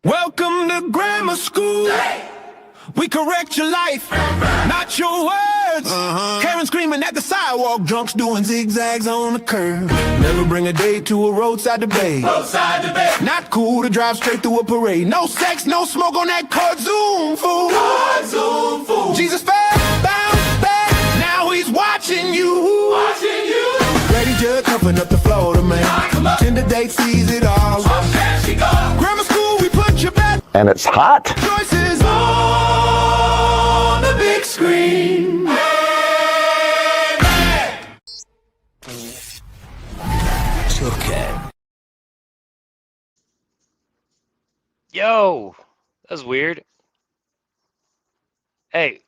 Welcome to grammar school. We correct your life, not your words. Karen screaming at the sidewalk, drunks doing zigzags on the curb. Never bring a date to a roadside debate. Not cool to drive straight through a parade. No sex, no smoke on that card zoom, fool. Jesus fell, bounced back, now he's watching you. Ready to toughen up the Florida man. Tinder date sees it all. Grammar school, we put you back. And it's hot. Choices on the big screen. Okay. Yo, that was weird. Hey,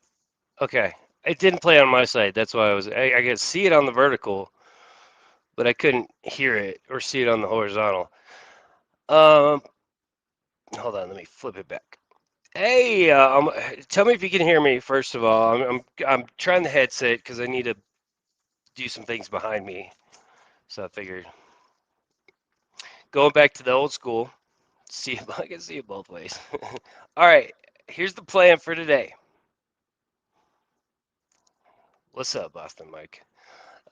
okay. It didn't play on my side. That's why I could see it on the vertical, but I couldn't hear it or see it on the horizontal. Hold on, let me flip it back. Hey, tell me if you can hear me. First of all, I'm trying the headset because I need to do some things behind me. So I figured going back to the old school. See, I can see it both ways. All right, here's the plan for today. What's up, Boston Mike?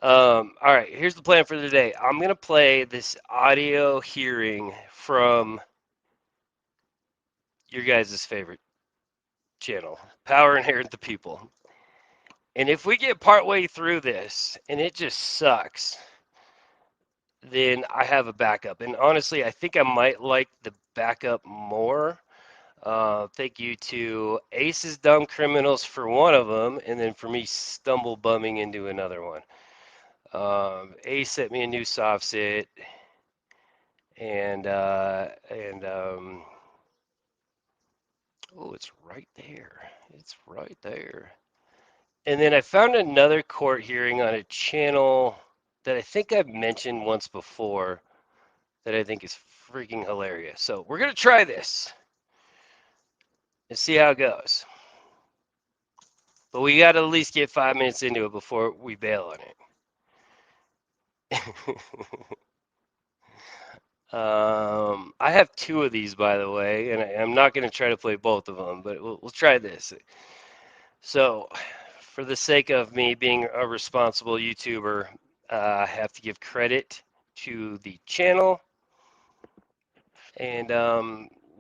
All right, here's the plan for today. I'm gonna play this audio hearing from your guys' favorite channel, Power Inherent the People. And if we get partway through this and it just sucks, then I have a backup. And honestly, I think I might like the backup more. Thank you to Ace's Dumb Criminals for one of them, and then for me stumble bumming into another one. Ace sent me a new soft sit, and oh, it's right there. It's right there. And then I found another court hearing on a channel that I think I've mentioned once before that I think is freaking hilarious. So we're gonna try this and see how it goes. But we got to at least get 5 minutes into it before we bail on it. I have two of these, by the way, and I'm not going to try to play both of them, but we'll try this. So, for the sake of me being a responsible YouTuber, I have to give credit to the channel, and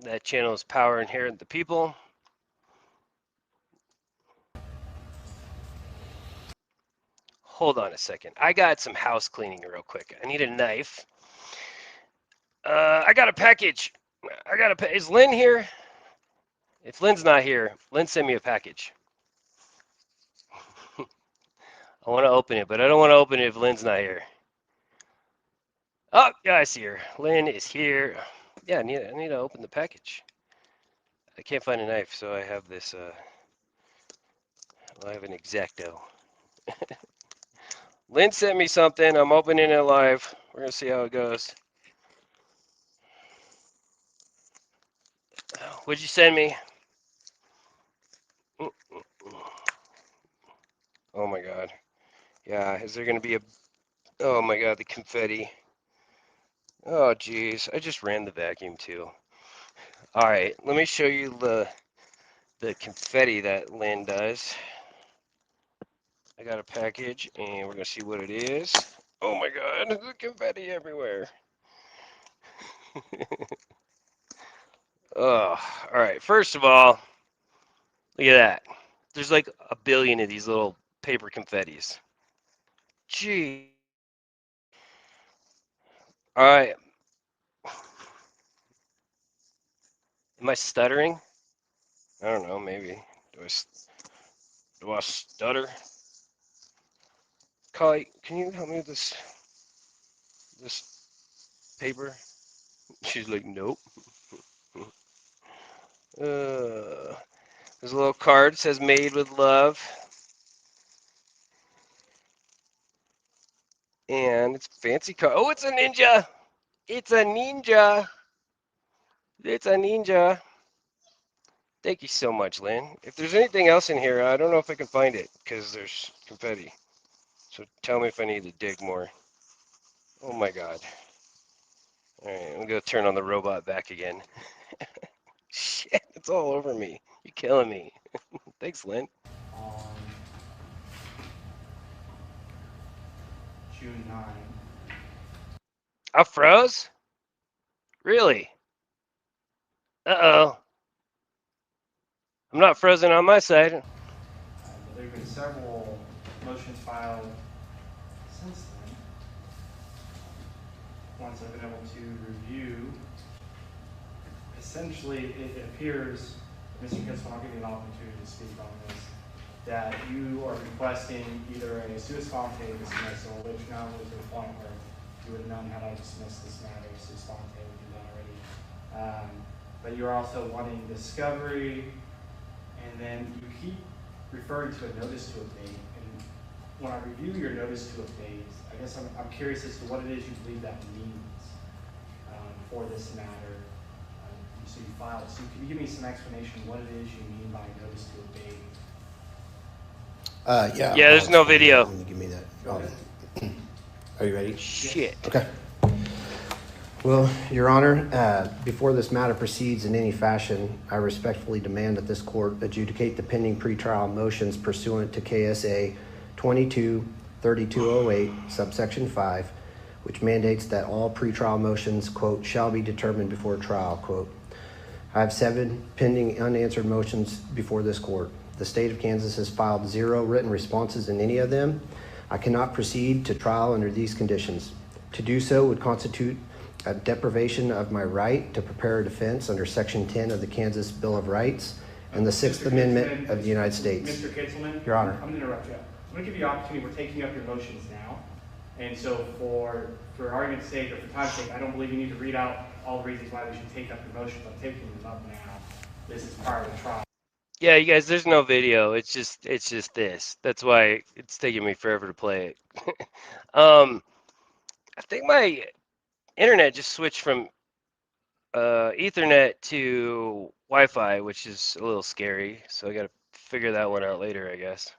that channel is Power Inherent the People. Hold on a second. I got some house cleaning real quick. I need a knife. I got a package. Is Lynn here? If Lynn's not here, Lynn sent me a package. I want to open it, but I don't want to open it if Lynn's not here. Oh, yeah, I see her. Lynn is here. Yeah, I need to open the package. I can't find a knife, so I have this. I have an X-Acto. Lynn sent me something. I'm opening it live. We're gonna see how it goes. What'd you send me? Oh my God. Yeah, is there gonna be a? Oh my God, the confetti. Oh geez, I just ran the vacuum too. All right, let me show you the confetti that Lynn does. I got a package and we're gonna see what it is. Oh my God, there's confetti everywhere. Oh, all right. First of all, look at that. There's like a billion of these little paper confettis. Gee. All right. Am I stuttering? I don't know. Maybe. Do I stutter? Kali, can you help me with this paper? She's like, nope. There's a little card. It says "Made with Love," and it's a fancy card. Oh, it's a ninja! It's a ninja! It's a ninja! Thank you so much, Lynn. If there's anything else in here, I don't know if I can find it because there's confetti. So tell me if I need to dig more. Oh my God. All right, I'm gonna turn on the robot back again. Shit, it's all over me. You're killing me. Thanks, Lynn. on June 9. I froze? Really? Uh-oh. I'm not frozen on my side. But there have been several motions filed since then. Ones I've been able to review. Essentially, it appears, Mr. Kitzel, I'll give you an opportunity to speak on this, that you are requesting either a sua sponte dismissal, which now is to the point where you would have known how to dismiss this matter, sua sponte would do that already. But you're also wanting discovery, and then you keep referring to a notice to abate. And when I review your notice to abate, I guess I'm curious as to what it is you believe that means for this matter. So you filed. So can you give me some explanation what it is you mean by notice to abate? Yeah. Yeah, there's no video. Let me give me that. Are you ready? Shit. Okay. Well, Your Honor, before this matter proceeds in any fashion, I respectfully demand that this court adjudicate the pending pretrial motions pursuant to KSA 22-3208, subsection 5, which mandates that all pretrial motions, quote, shall be determined before trial, quote. I have 7 pending unanswered motions before this court. The state of Kansas has filed 0 written responses in any of them. I cannot proceed to trial under these conditions. To do so would constitute a deprivation of my right to prepare a defense under Section 10 of the Kansas Bill of Rights and the Sixth Amendment of the United States. Mr. Kitzelman? Your Honor. I'm going to interrupt you. I'm going to give you an opportunity. We're taking up your motions now. And so for argument's sake or for time's sake, I don't believe you need to read out all the reasons why we should take up your motions. I'm taking them up now. This is prior to trial. Yeah, you guys, there's no video. It's just this. That's why it's taking me forever to play it. I think my internet just switched from Ethernet to Wi-Fi, which is a little scary. So I got to figure that one out later, I guess.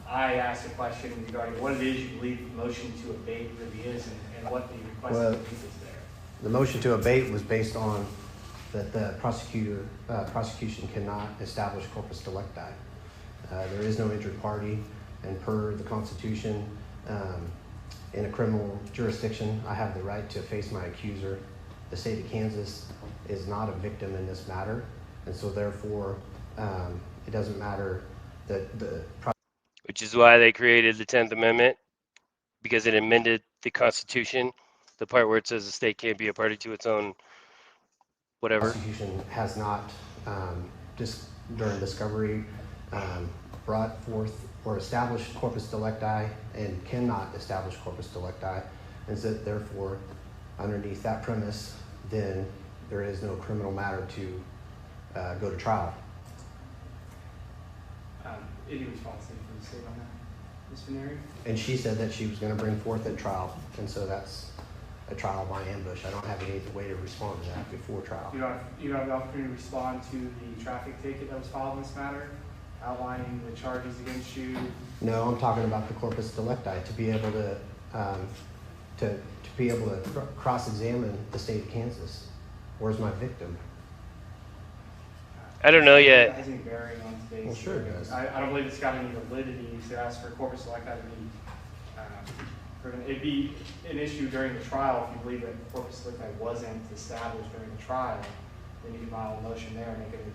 I asked a question regarding what it is you believe the motion to abate really is and what the request of relief is there. The motion to abate was based on that the prosecution cannot establish corpus delicti. There is no injured party, and per the Constitution, in a criminal jurisdiction, I have the right to face my accuser. The state of Kansas is not a victim in this matter, and so therefore, it doesn't matter that the Which is why they created the 10th Amendment, because it amended the Constitution, the part where it says the state can't be a party to its own whatever. prosecution has not, just during discovery, brought forth or established corpus delicti and cannot establish corpus delicti, and so therefore, underneath that premise, then there is no criminal matter to go to trial. Any response from the state on that, Ms. Veneri? And she said that she was going to bring forth a trial, and so that's a trial by ambush. I don't have any way to respond to that before trial. You have the opportunity to respond to the traffic ticket that was filed in this matter, outlining the charges against you. No, I'm talking about the corpus delicti, to be able to cross-examine the state of Kansas. Where's my victim? I don't know yet. That has any bearing on today's. Well, sure it does. I don't believe it's got any validity to ask for corpus delicti to be proven. It'd be an issue during the trial if you believe that corpus delicti wasn't established during the trial. Then you can file a motion there and make it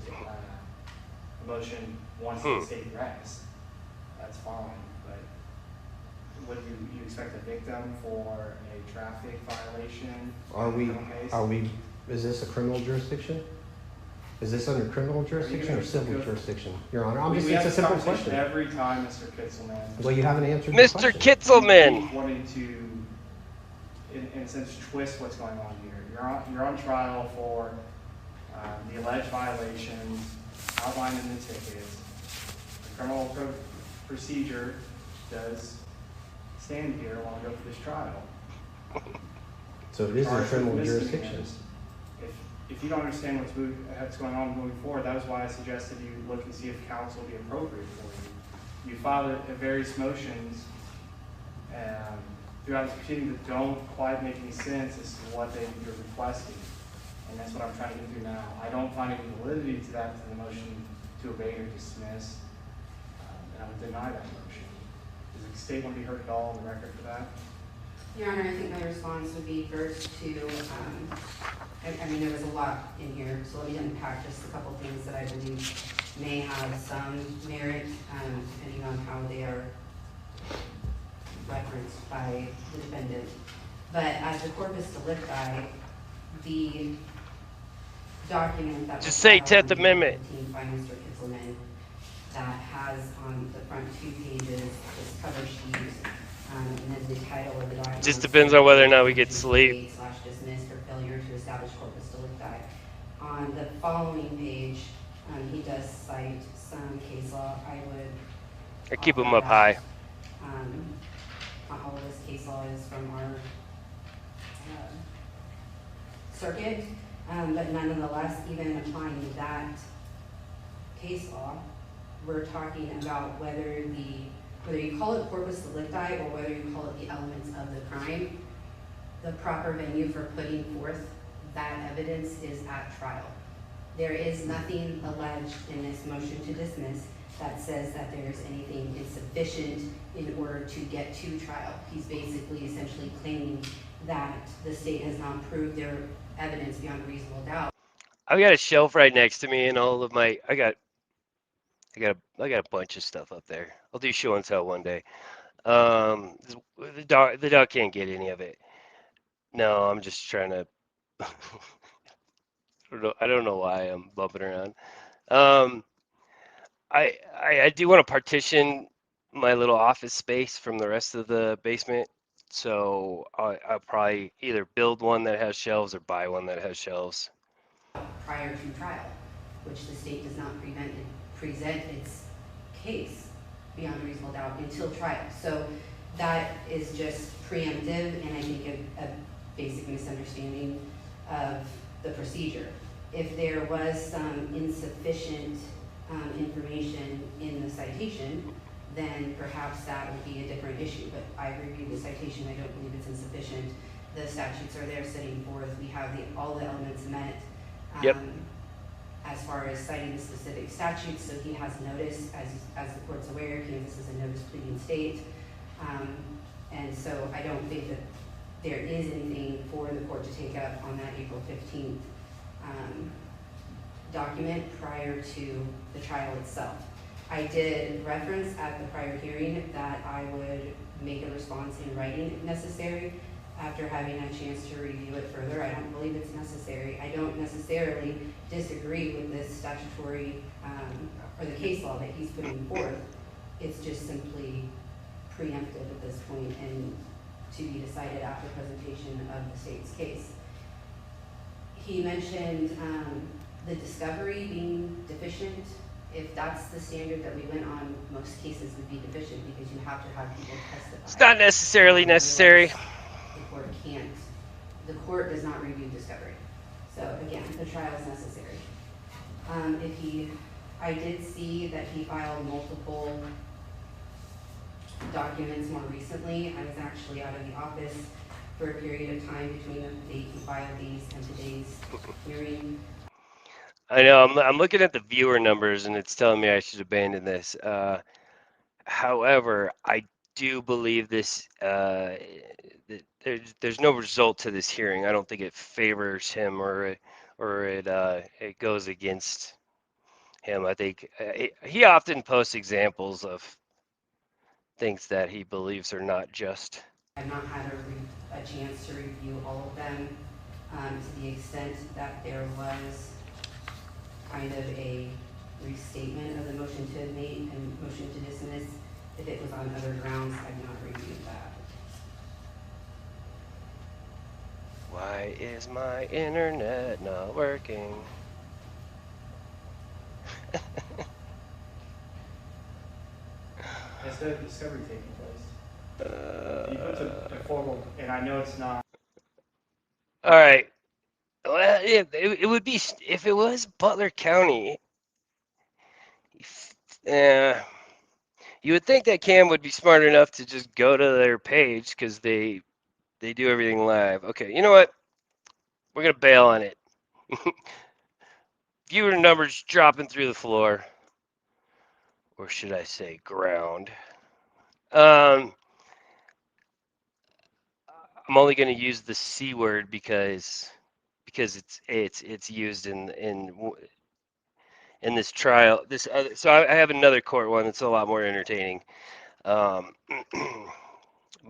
a motion once the state rests. That's fine, but would you expect a victim for a traffic violation? Is this a criminal jurisdiction? Is this under criminal jurisdiction or civil jurisdiction? Your Honor, it's a simple question. Every time, Mr. Kitzelman. Well, you haven't answered the Mr. question. Kitzelman! Wanting to, in a sense, twist what's going on here. You're on trial for the alleged violations outlined in the tickets. The criminal procedure does stand here while we go through this trial. So it is a criminal jurisdiction. If you don't understand what's going on moving forward, that was why I suggested you look and see if counsel would be appropriate for you. You filed various motions throughout this proceeding that don't quite make any sense as to what you're requesting. And that's what I'm trying to get through now. I don't find any validity to that, to the motion to abate or dismiss, and I would deny that motion. Does the state want to be heard at all on the record for that? Your Honor, I think my response would be first to, I mean, there was a lot in here, so let me unpack just a couple things that I believe may have some merit, depending on how they are referenced by the defendant. But as the corpus delicti, the document that Just was say filed 10th on April Amendment. 15 by Mr. Kitzelman, that has on the front 2 pages this cover sheet, and then the title of the document. Just depends on whether or not we get sleep. / dismissed for failure to establish corpus delicti. On the following page, he does cite some case law. I would. I keep them offer up high. that, Not all of this case law is from our circuit, but nonetheless, even applying that case law, we're talking about whether you call it corpus delicti or whether you call it the elements of the crime, the proper venue for putting forth that evidence is at trial. There is nothing alleged in this motion to dismiss that says that there's anything insufficient in order to get to trial. He's basically essentially claiming that the state has not proved their evidence beyond a reasonable doubt. I've got a shelf right next to me, and all of my I got a bunch of stuff up there. I'll do show and tell one day. The dog can't get any of it. No, I'm just trying to. I don't know why I'm bumping around. Um, I do want to partition my little office space from the rest of the basement, so I'll probably either build one that has shelves or buy one that has shelves. Prior to trial, which the state does not present its case beyond a reasonable doubt until trial. So that is just preemptive, and I think a basic misunderstanding of the procedure. If there was some insufficient information in the citation, then perhaps that would be a different issue. But I reviewed the citation, I don't believe it's insufficient. The statutes are there setting forth, we have all the elements met. Yep. As far as citing the specific statutes, so he has notice, as the court's aware, Kansas is a notice pleading state. And so I don't think that there is anything for the court to take up on that April 15th document prior to the trial itself. I did reference at the prior hearing that I would make a response in writing if necessary. After having a chance to review it further, I don't believe it's necessary. I don't necessarily disagree with this statutory or the case law that he's putting forth. It's just simply preemptive at this point and to be decided after presentation of the state's case. He mentioned the discovery being deficient. If that's the standard that we went on, most cases would be deficient because you have to have people testify. It's not necessarily necessary. The court can't. The court does not review discovery. So again, the trial is necessary. I did see that he filed multiple documents more recently. I was actually out of the office for a period of time between the date he filed these and today's hearing. I know I'm looking at the viewer numbers, and it's telling me I should abandon this. However, I do believe this. There's no result to this hearing. I don't think it favors him or it goes against him. I think he often posts examples of things that he believes are not just. I've not had a chance to review all of them to the extent that there was kind of a restatement of the motion to abate and motion to dismiss. If it was on other grounds, I've not reviewed that. Why is my internet not working? Is the discovery taking place? It's a formal, and I know it's not. All right. Well, it would be if it was Butler County. You would think that Cam would be smart enough to just go to their page because they do everything live. Okay, you know what? We're gonna bail on it. Viewer numbers dropping through the floor. Or should I say ground? I'm only going to use the C word because it's used in this trial. So I have another court one that's a lot more entertaining. But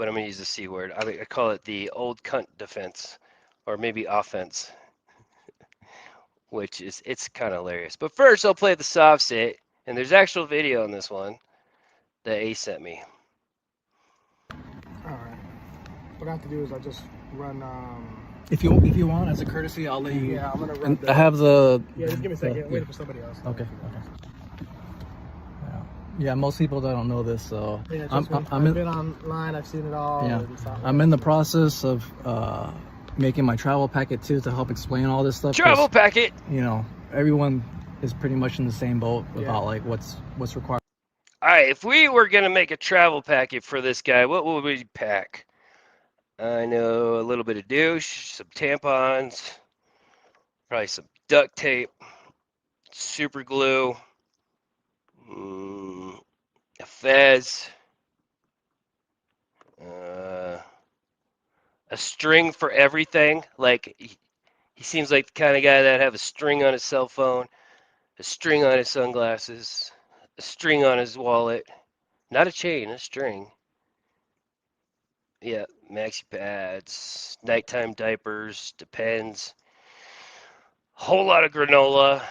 I'm going to use the C word. I call it the old cunt defense, or maybe offense, which it's kind of hilarious. But first, I'll play the soft sit, and there's actual video on this one that Ace sent me. All right. What I have to do is I just run. If you want, as a courtesy, I'll let you. Yeah, I'm gonna run. I have the. Yeah, just give me a second. the- Waiting for somebody else. Okay. Yeah, most people don't know this, so Yeah, I've been online. I've seen it all. Yeah, It's not- I'm in the process of making my travel packet too to help explain all this stuff. 'cause, Travel packet. You know, everyone is pretty much in the same boat Yeah. about like what's required. All right, if we were gonna make a travel packet for this guy, what would we pack? I know a little bit of douche, some tampons, probably some duct tape, super glue, a fez, a string for everything. Like he seems like the kind of guy that have a string on his cell phone, a string on his sunglasses, a string on his wallet, not a chain, a string. Yeah, maxi pads, nighttime diapers, Depends. Whole lot of granola.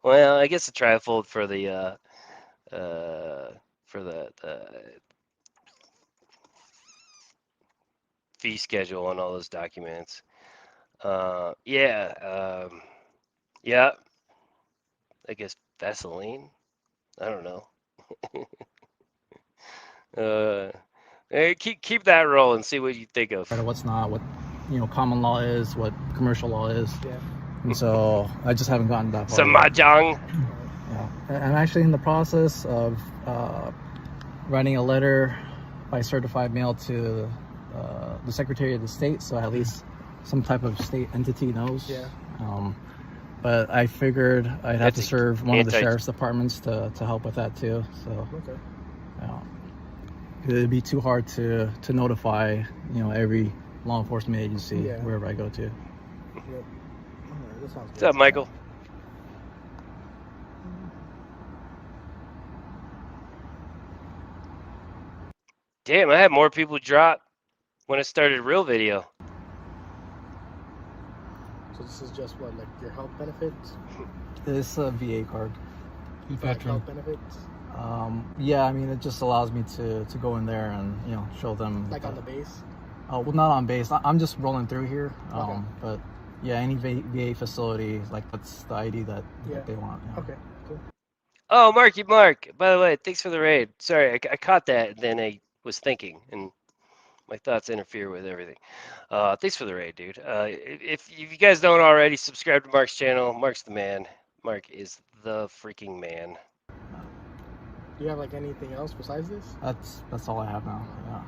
Well, I guess a trifold for the fee schedule and all those documents. Yeah, I guess Vaseline. I don't know. Hey, keep that rolling. See what you think of. What's not, what common law is, what commercial law is. Yeah. And so I just haven't gotten that far. Some yet. mahjong. Yeah. I'm actually in the process of writing a letter by certified mail to the Secretary of the State, so at least some type of state entity knows. Yeah. But I figured I'd have to That's serve one of the sheriff's departments to help with that too. So Okay. it'd be too hard to notify every law enforcement agency Yeah. wherever I go to. Yep. All right, that sounds What's good. up, Michael? Damn, I had more people drop when I started real video. So this is just what, like your health benefits? It's a VA card. Like health benefits? Yeah, I mean, it just allows me to go in there and show them. Like on the base? Oh, well, not on base. I'm just rolling through here. Okay. But yeah, any VA facility, like that's the ID that they want. Yeah. Okay, cool. Oh, Mark, by the way, thanks for the raid. Sorry, I caught that, and then I was thinking, and my thoughts interfere with everything. Thanks for the raid, dude. If you guys don't already, subscribe to Mark's channel. Mark's the man. Mark is the freaking man. Do you have like anything else besides this? That's all I have now. Yeah.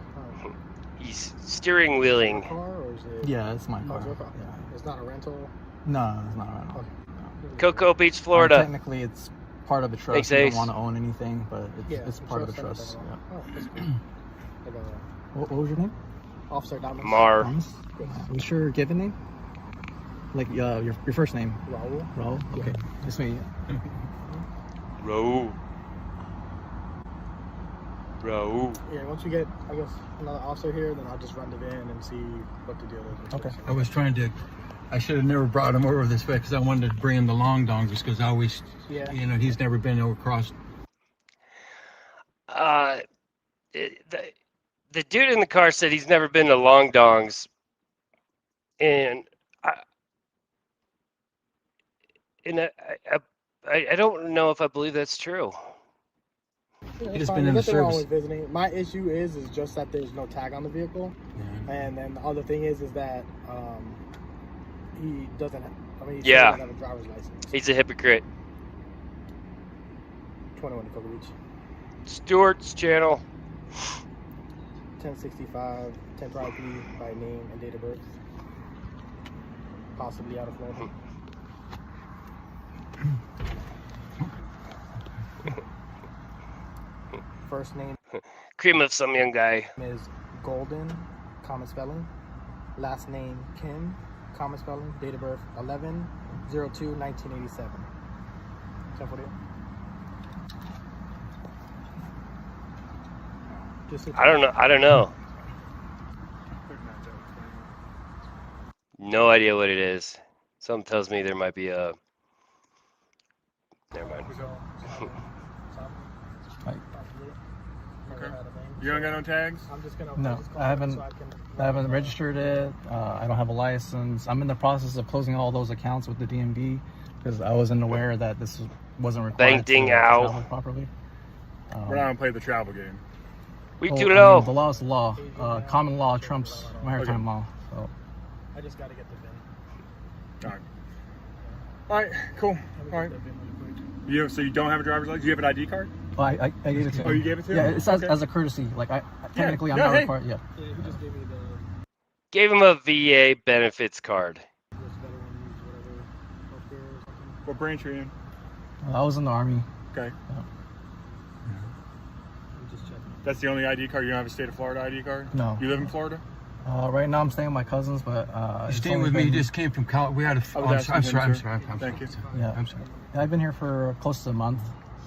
Oh, He's steering wheeling. car or is it? Yeah, it's my Oh, car. it's your car. Yeah. It's not a rental. No, it's not right now. Okay. No. Cocoa Beach, Florida. Technically, it's part of the trust. Thanks, You don't Ace. want to own anything, but it's part of the trust trust. and Yeah. everything. Oh, that's cool. Like What was your name? Officer Diamond. Mar. Thomas? What's your given name? Like your first name? Raul. Raul? Okay. Nice to meet you. Raul. Raul. Yeah, once we get, I guess, another officer here, then I'll just run the van and see what the deal is. Okay. I should have never brought him over this way because I wanted to bring him the long dongs just because I always, Yeah. he's never been across. The dude in the car said he's never been to Long Dongs, and I don't know if I believe that's true. Yeah, He just fine. been in There's the nothing wrong service. with visiting. My issue is just that there's no tag on the vehicle, Yeah. and then the other thing is that he doesn't have. I mean, he Yeah. doesn't have a driver's license. He's a hypocrite. 21 Cocoa Beach. Stewart's channel. 1065, 10th IP by name and date of birth. possibly out of Florida. First name Cream of some young guy. is Golden, common spelling. Last name Kim, common spelling. Date of birth 11/02/1987. ¿Se fue? I don't know. No idea what it is. Something tells me there might be a. Never mind. Okay. You don't got no tags? I'm just gonna. No, I haven't registered it. I don't have a license. I'm in the process of closing all those accounts with the DMV because I wasn't aware that this wasn't required Bang, ding, ow. travel properly. We're not gonna play the travel game. We Well, too I mean, low. the law is the law. Common law trumps maritime law. So I just gotta get the VIN. All right. All right. Cool. All right. So you don't have a driver's license? Do you have an ID card? I gave it to him. Oh, you gave it to him? Yeah, it's Okay. as a courtesy. Like technically, I'm Yeah, not hey. required. Yeah. Yeah, he just gave me the. Gave him a VA benefits card. Just better one use whatever healthcare or something. What branch are you in? I was in the army. Okay. I'm just checking. That's the only ID card. You don't have a state of Florida ID card? No. You live in Florida? Right now, I'm staying with my cousins, but You it's staying only with me? You been- just came from Cal. We had a. I was I'm asking sorry. him, I'm sir. sorry. I'm Thank sorry. you. Yeah. I'm sorry. I've been here for close to a month,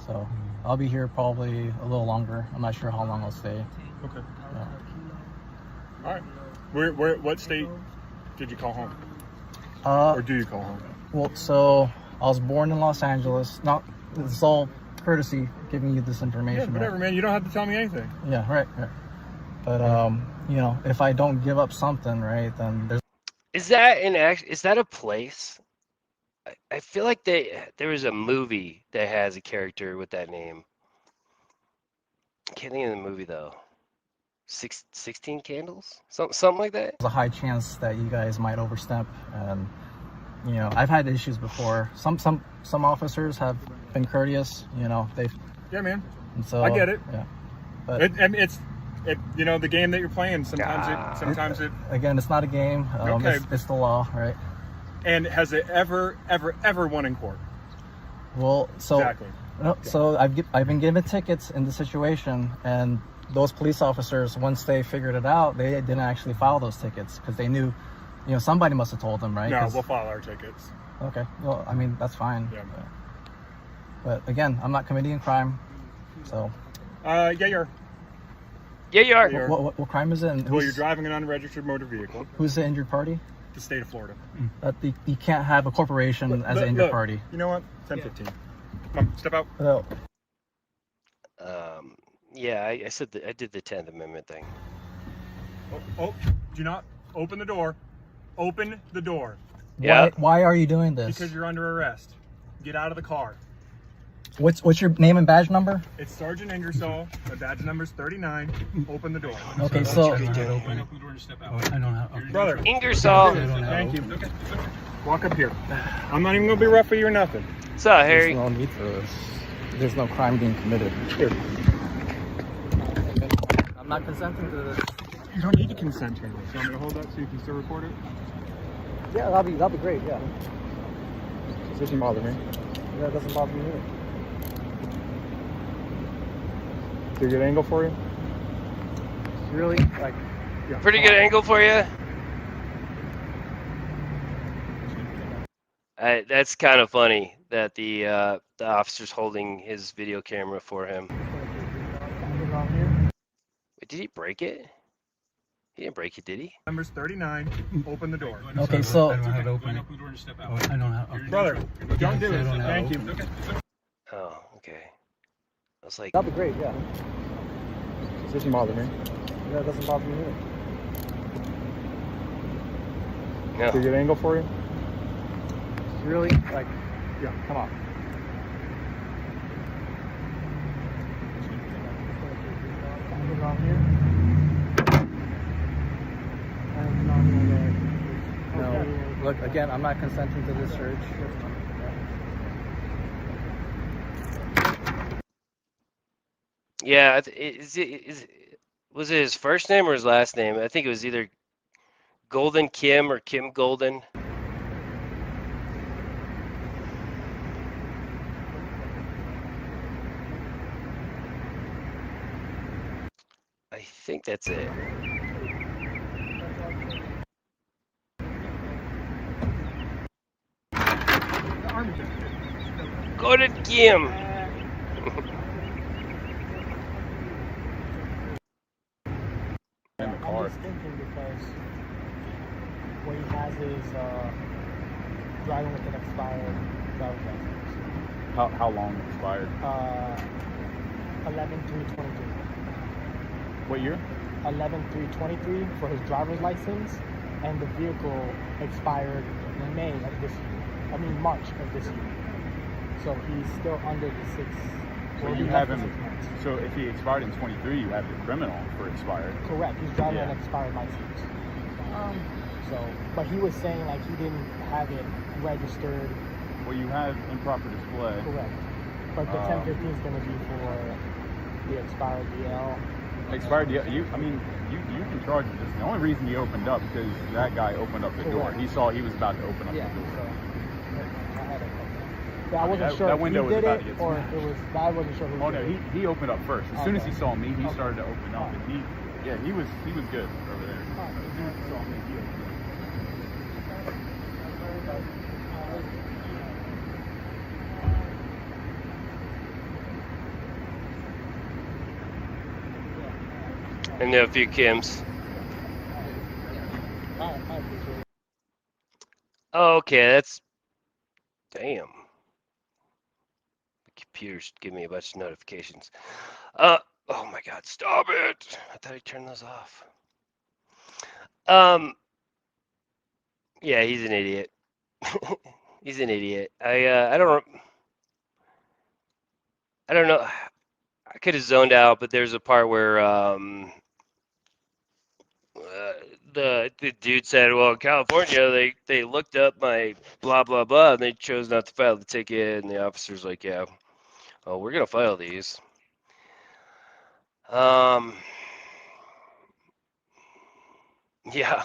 so I'll be here probably a little longer. I'm not sure how long I'll stay. Okay. Yeah. All right. What state did you call home? Or do you call home? Well, so I was born in Los Angeles. Not it's all courtesy giving you this Yeah, information. whatever, right? man. You don't have to tell me anything. Yeah, right. But you know, if I don't give up something, right, then there's Is that is that a place? I feel like there was a movie that has a character with that name. I can't think of the movie though. 16 Candles? Something like that? a high chance that you guys might overstep, and you know, I've had issues before. Some officers have been courteous. You know, they've. Yeah, man. And so I get it. Yeah. But It's you know, the game that you're playing. Sometimes it. again, it's not a game. Okay. It's the law, right? And has it ever won in court? Well, so Exactly. no, so I've been given tickets in the situation, and those police officers, once they figured it out, they didn't actually file those tickets because they knew, you know, somebody must have told them, right? No, 'Cause- we'll file our tickets. Okay. Well, I mean, that's fine. Yeah. But again, I'm not committing a crime, so. Yeah, you're. Yeah, you are. You're- What crime is it? And Well, you're driving an unregistered motor vehicle. who's the injured party? The state of Florida. You can't have a corporation as an injured Look, party. You know what? 10:15. Come on, step out. No. Yeah, I said I did the 10th Amendment thing. Oh, do not open the door. Open the door. Yeah. Why are you doing this? Because you're under arrest. Get out of the car. What's your name and badge number? It's Sergeant Ingersoll. My badge number's 39. Open the door. Okay, so I don't have. Brother. Ingersoll. Thank you. Walk up here. I'm not even going to be rough with you or nothing. What's up, Harry? There's no need for this. There's no crime being committed. Here. I'm not consenting to this. You don't need to consent to this. You want me to hold that so you can still record it? Yeah, that'll be great. Yeah, This doesn't bother me. yeah, it doesn't bother me either. Is there a good angle for you? Really, like, Yeah. Pretty good angle for you. That's kind of funny that the officer's holding his video camera for him. Wait, did he break it? He didn't break it, did he? Number's 39. Open the door. okay, so I don't have to open it. I don't have. Brother, don't do I it. don't have Thank to you. Oh, okay. I was like, that'll be great. Yeah, This doesn't bother me. yeah, it doesn't bother me either. Is there a no. good angle for you? Really, like, Yeah. come on. No, look, again, I'm not consenting to this search. Yeah, was it his first name or his last name? I think it was either Golden Kim or Kim Golden. think that's it. Go to Kim. In the I'm car. just thinking because what he has is driving with an expired driver's license. How long expired? 11/3/23. What year? 11/3/23 for his driver's license, and the vehicle expired in May of this year. I mean March of this year. So he's still under the 6. So well, you he's have less than him. 6 months. So if he expired in 23, you have the criminal for expired. Correct. He's driving Yeah. an expired license. So, but he was saying like he didn't have it registered. Well, you have improper display. Correct. But the 1015 is going to be for the expired DL. Expired. You can charge him. The only reason he opened up because that guy opened up the door. Correct. He saw he was about to open up Yeah. the door. So, I had it. Yeah, I wasn't sure that if window he was did about it to get or smashed. it was. I wasn't sure who Oh did no, it. he opened up first. As soon as he Okay. saw me, he Okay. started to open up, and he was good over there. As soon as he saw me, he opened up. I know a few Kims. I appreciate it. Okay, that's damn. The computer's giving me a bunch of notifications. Oh my God, stop it! I thought I turned those off. Yeah, he's an idiot. He's an idiot. I don't know. I could have zoned out, but there's a part where the dude said, "Well, in California, they looked up my blah blah blah, and they chose not to file the ticket." And the officer's like, "Yeah, well, we're gonna file these." Yeah,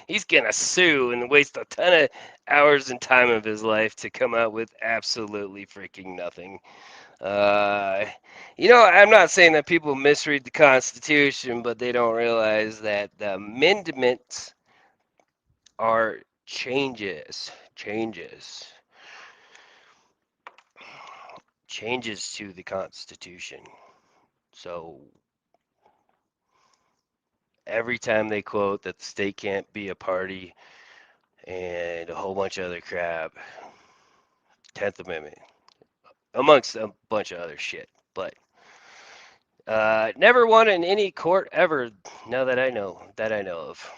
he's gonna sue and waste a ton of hours and time of his life to come out with absolutely freaking nothing. I'm not saying that people misread the Constitution, but they don't realize that the amendments are changes to the Constitution. So every time they quote that the state can't be a party and a whole bunch of other crap, 10th Amendment, amongst a bunch of other shit, but never won in any court ever. Now that I know of.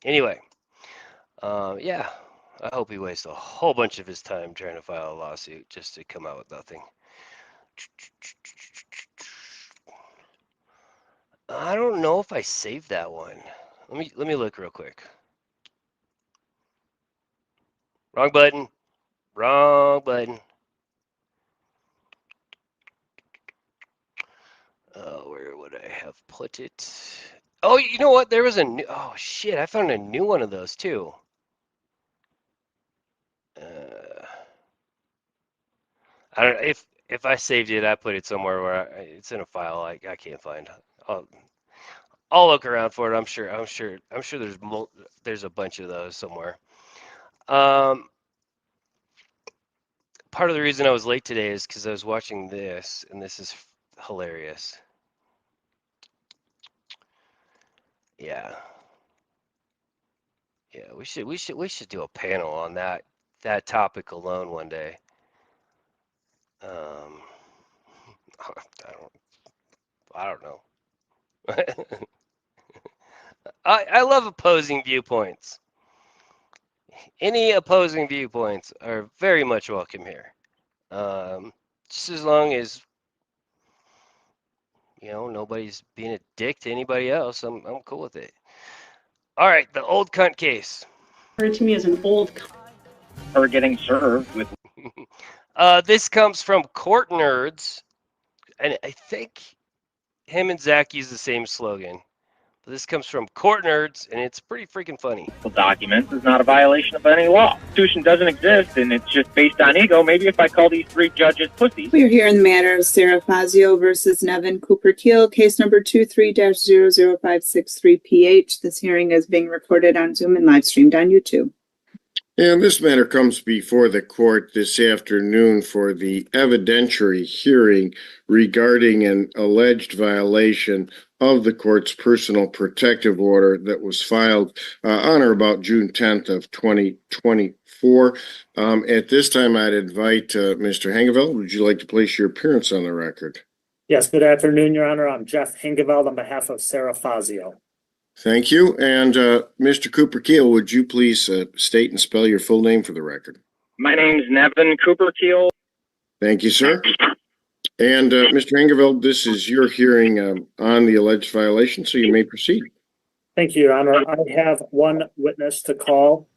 Anyway, yeah, I hope he wastes a whole bunch of his time trying to file a lawsuit just to come out with nothing. I don't know if I saved that one. Let me look real quick. Wrong button. Wrong button. Where would I have put it? Oh, you know what? There was a new. Oh shit! I found a new one of those too. I don't. If I saved it, I put it somewhere where it's in a file I can't find. I'll look around for it. I'm sure there's a bunch of those somewhere. Part of the reason I was late today is because I was watching this, and this is hilarious. Yeah. Yeah, we should do a panel on that topic alone one day. I don't know. I love opposing viewpoints. Any opposing viewpoints are very much welcome here. Just as long as nobody's being a dick to anybody else, I'm cool with it. All right, the old cunt case. To me as an old or getting served with. This comes from Court Nerds, and I think him and Zach use the same slogan, But this comes from Court Nerds, and it's pretty freaking funny. Documents is not a violation of any law. Constitution doesn't exist, and it's just based on ego. Maybe if I call these three judges pussies. We are here in the matter of Sarah Fazio versus Nevin Cooper Keel, case number 23-00563PH. This hearing is being recorded on Zoom and live streamed on YouTube. And this matter comes before the court this afternoon for the evidentiary hearing regarding an alleged violation of the court's personal protective order that was filed on or about June 10th of 2024. At this time, I'd invite Mr. Hengeveld. Would you like to place your appearance on the record? Yes, good afternoon, Your Honor. I'm Jeff Hengeveld on behalf of Sarah Fazio. Thank you. And Mr. Cooper Keel, would you please state and spell your full name for the record? My name's Nevin Cooper Keel. Thank you, sir. And Mr. Hengeveld, this is your hearing on the alleged violation, so you may proceed. Thank you, Your Honor. I have one witness to call.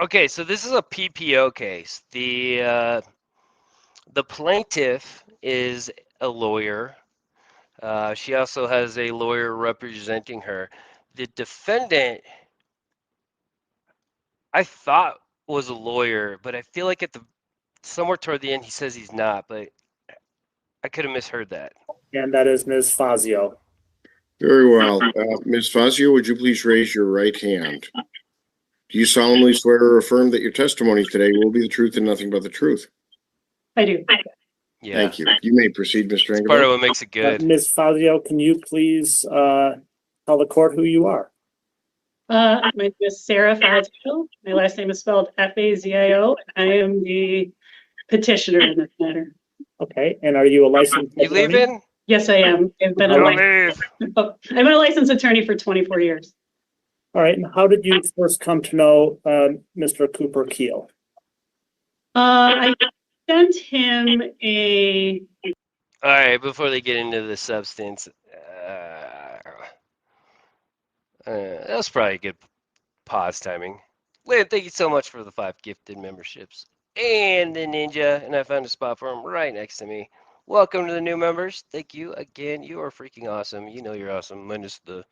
Okay, so this is a PPO case. The plaintiff is a lawyer. She also has a lawyer representing her. The defendant, I thought was a lawyer, but I feel like somewhere toward the end he says he's not, but I could have misheard that. And that is Ms. Fazio. Very well. Ms. Fazio, would you please raise your right hand? Do you solemnly swear or affirm that your testimony today will be the truth and nothing but the truth? I do. Yeah. Thank you. You may proceed, Mr. Hengeveld. Part of what makes it good. Ms. Fazio, can you please tell the court who you are? My name is Sarah Fazio. My last name is spelled Fazio. I am the petitioner in this matter. Okay, and are you a licensed You attorney? leaving? Yes, I am. I've been I've been a licensed attorney for 24 years. All right, and how did you first come to know Mr. Cooper Keel? I sent him a. All right, before they get into the substance, that was probably a good pause timing. Lynn, thank you so much for the 5 gifted memberships. And the ninja, and I found a spot for him right next to me. Welcome to the new members. Thank you again. You are freaking awesome. You know you're awesome. Minus the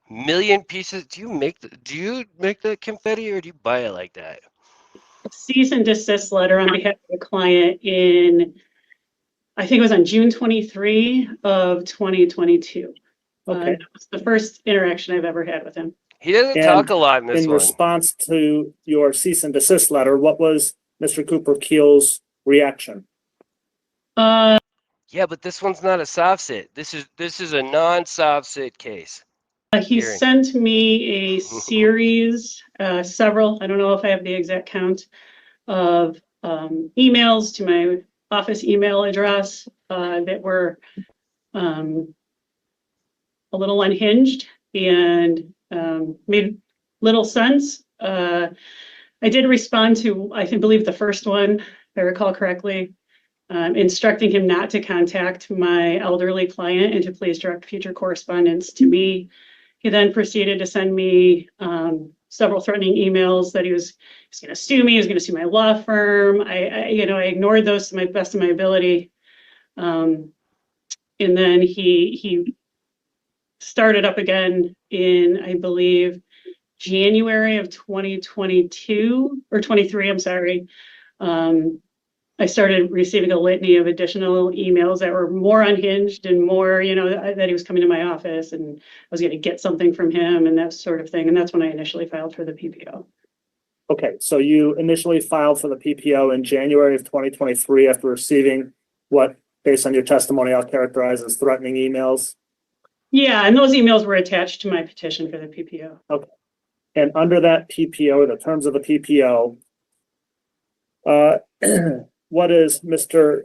million pieces. Do you make the confetti or do you buy it like that? Cease and desist letter on behalf of the client in, I think it was on June 23 of 2022. Okay. It was the first interaction I've ever had with him. He doesn't talk a lot in this one. In response to your cease and desist letter, what was Mr. Cooper Keel's reaction? Yeah, but this one's not a soft sit. This is a non-soft sit case. He sent me a series, several, I don't know if I have the exact count, of emails to my office email address that were a little unhinged and made little sense. I did respond to, I believe the first one, if I recall correctly, instructing him not to contact my elderly client and to please direct future correspondence to me. He then proceeded to send me several threatening emails that he was going to sue me, he was going to sue my law firm. I ignored those to my best of my ability. And then he started up again in, I believe, January of 2022 or 23, I'm sorry. I started receiving a litany of additional emails that were more unhinged and more, that he was coming to my office and I was going to get something from him and that sort of thing. And that's when I initially filed for the PPO. Okay, so you initially filed for the PPO in January of 2023 after receiving what, based on your testimony, I'll characterize as threatening emails? Yeah, and those emails were attached to my petition for the PPO. Okay. And under that PPO, the terms of the PPO, what is Mr.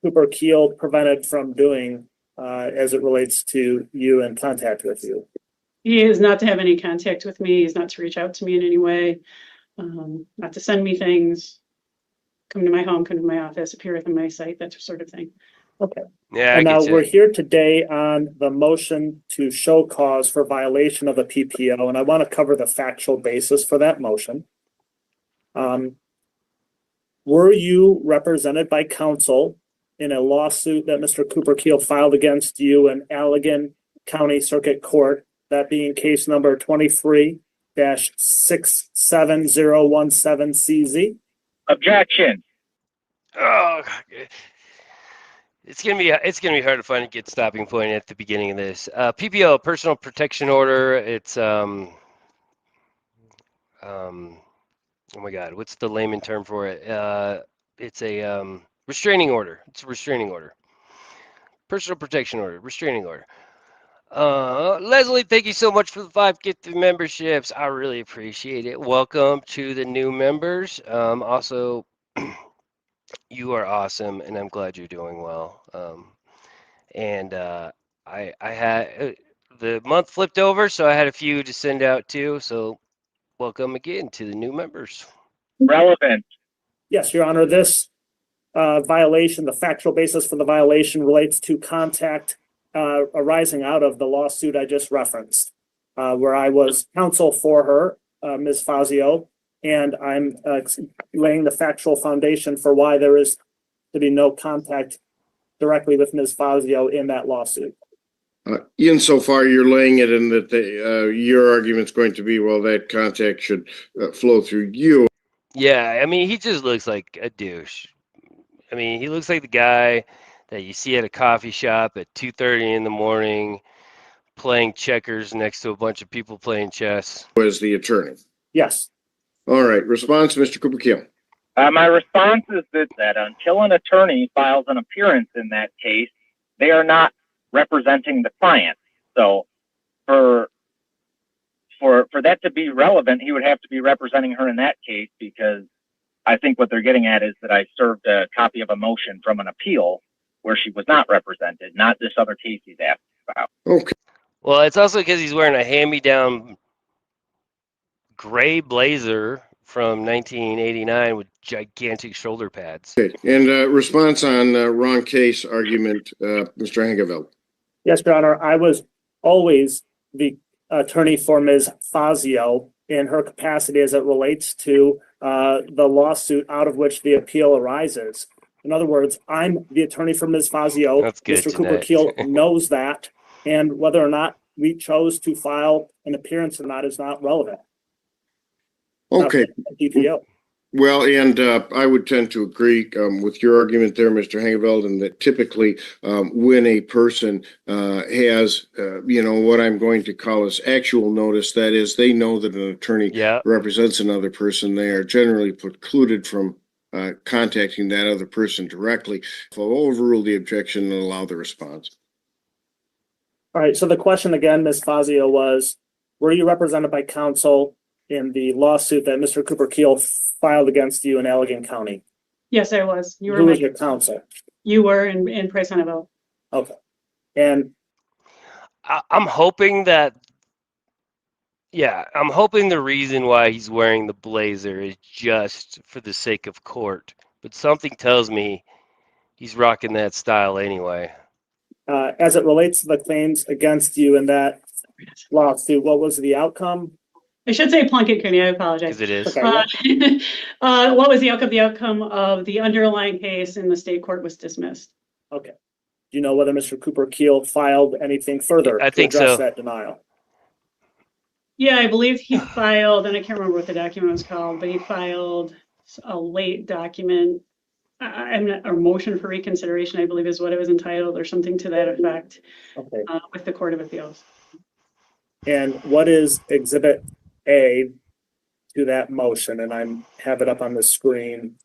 Cooper Keel prevented from doing as it relates to you and contact with you? He is not to have any contact with me. He's not to reach out to me in any way, not to send me things, come to my home, come to my office, appear within my site, that sort of thing. Okay. Yeah. And now we're here today on the motion to show cause for violation of the PPO, and I want to cover the factual basis for that motion. Were you represented by counsel in a lawsuit that Mr. Cooper Keel filed against you in Allegan County Circuit Court that being case number 23-67017CZ. Objection. Oh, it's gonna be hard to find a good stopping point at the beginning of this. PPO, personal protection order. It's oh my God, what's the layman term for it? It's a restraining order. It's a restraining order. Personal protection order, restraining order. Leslie, thank you so much for the 5 gifted memberships. I really appreciate it. Welcome to the new members. Also, you are awesome, and I'm glad you're doing well. I had the month flipped over, so I had a few to send out too. So welcome again to the new members. Relevant. Yes, Your Honor, this violation, the factual basis for the violation relates to contact arising out of the lawsuit I just referenced, where I was counsel for her, Ms. Fazio, and I'm laying the factual foundation for why there is to be no contact directly with Ms. Fazio in that lawsuit. Insofar you're laying it in that your argument's going to be, well, that contact should flow through you. Yeah, I mean, he just looks like a douche. I mean, he looks like the guy that you see at a coffee shop at 2:30 in the morning playing checkers next to a bunch of people playing chess. As the attorney. Yes. All right. Response, Mr. Cooper Keel. My response is that until an attorney files an appearance in that case, they are not representing the client. So for that to be relevant, he would have to be representing her in that case, because I think what they're getting at is that I served a copy of a motion from an appeal where she was not represented, not this other case he's asking about. Okay. Well, it's also because he's wearing a hand-me-down gray blazer from 1989 with gigantic shoulder pads. Okay. And response on wrong case argument, Mr. Hangeveld. Yes, Your Honor, I was always the attorney for Ms. Fazio in her capacity as it relates to the lawsuit out of which the appeal arises. In other words, I'm the attorney for Ms. Fazio. That's good Mr. to Cooper know. Keel knows that, and whether or not we chose to file an appearance or not is not relevant. Okay. PPO. Well, and I would tend to agree with your argument there, Mr. Hangeveld, and that typically when a person has, what I'm going to call as actual notice, that is, they know that an attorney represents another person, they are generally precluded from contacting that other person directly. I'll overrule the objection and allow the response. All right, so the question again, Ms. Fazio, was, were you represented by counsel in the lawsuit that Mr. Cooper Keel filed against you in Allegan County? Yes, I was. You were Who was your counsel? You were in Price Hunteville. Okay. And I'm hoping that, I'm hoping the reason why he's wearing the blazer is just for the sake of court. But something tells me he's rocking that style anyway. as it relates to the claims against you in that lawsuit, what was the outcome? I should say Plunkett County, I apologize. Because it is. Okay, What was the outcome? The outcome of the underlying case in the state court was dismissed. Okay. Do you know whether Mr. Cooper Keel filed anything further I to think address so. that denial? Yeah, I believe he filed, and I can't remember what the document was called, but he filed a late document. I'm not, a motion for reconsideration, I believe is what it was entitled, or something to that effect, Okay. with the Court of Appeals. And what is Exhibit A to that motion? And I have it up on the screen.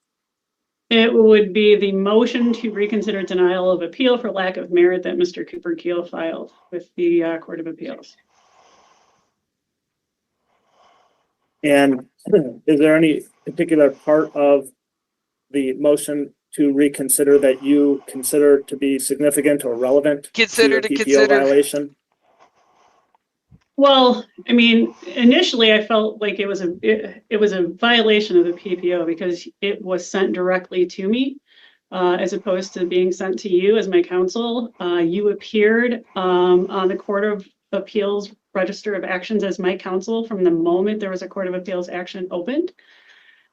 It would be the motion to reconsider denial of appeal for lack of merit that Mr. Cooper Keel filed with the Court of Appeals. And is there any particular part of the motion to reconsider that you consider to be significant or relevant to the PPO violation? Well, I mean, initially I felt like it was a violation of the PPO because it was sent directly to me, as opposed to being sent to you as my counsel. You appeared on the Court of Appeals Register of Actions as my counsel from the moment there was a Court of Appeals action opened.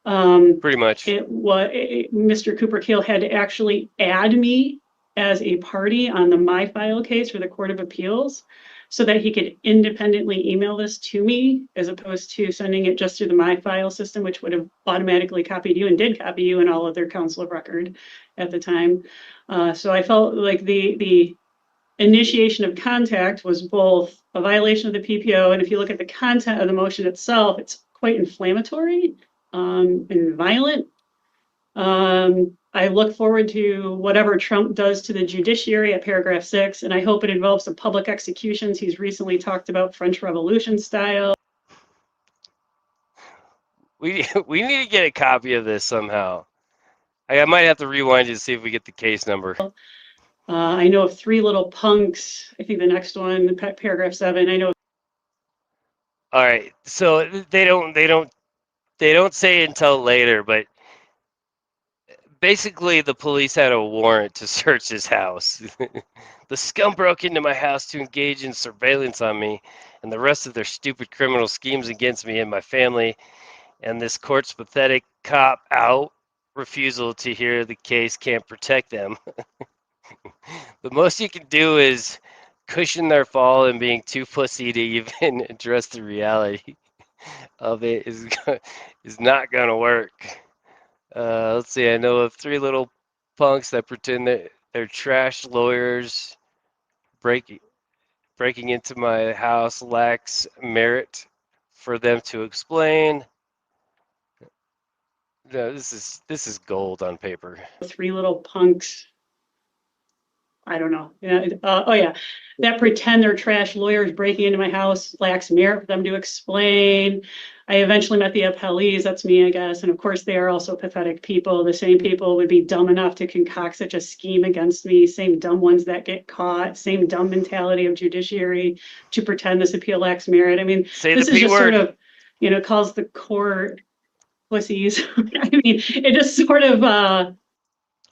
Pretty much. Mr. Cooper Keel had to actually add me as a party on the My File case for the Court of Appeals. so that he could independently email this to me, as opposed to sending it just through the My File system, which would have automatically copied you and did copy you and all of their counsel of record at the time. So I felt like the initiation of contact was both a violation of the PPO, and if you look at the content of the motion itself, it's quite inflammatory and violent. I look forward to whatever Trump does to the judiciary at paragraph 6, and I hope it involves the public executions he's recently talked about, French Revolution style. We need to get a copy of this somehow. I might have to rewind it to see if we get the case number. I know of 3 little punks. I think the next one, paragraph 7. I know. All right, so they don't say it until later, but basically the police had a warrant to search his house. The scum broke into my house to engage in surveillance on me and the rest of their stupid criminal schemes against me and my family, and this court's pathetic cop-out refusal to hear the case can't protect them. The most you can do is cushion their fall, and being too pussy to even address the reality of it is not going to work. Let's see, I know of 3 little punks that pretend that they're trash lawyers. Breaking into my house lacks merit for them to explain. No, this is gold on paper. 3 little punks. I don't know. Yeah. Oh yeah, that pretend they're trash lawyers breaking into my house lacks merit for them to explain. I eventually met the appellees. That's me, I guess. And of course, they are also pathetic people. The same people would be dumb enough to concoct such a scheme against me. Same dumb ones that get caught. Same dumb mentality of judiciary to pretend this appeal lacks merit. I mean, this is just sort of, calls the court pussies. I mean, it just sort of.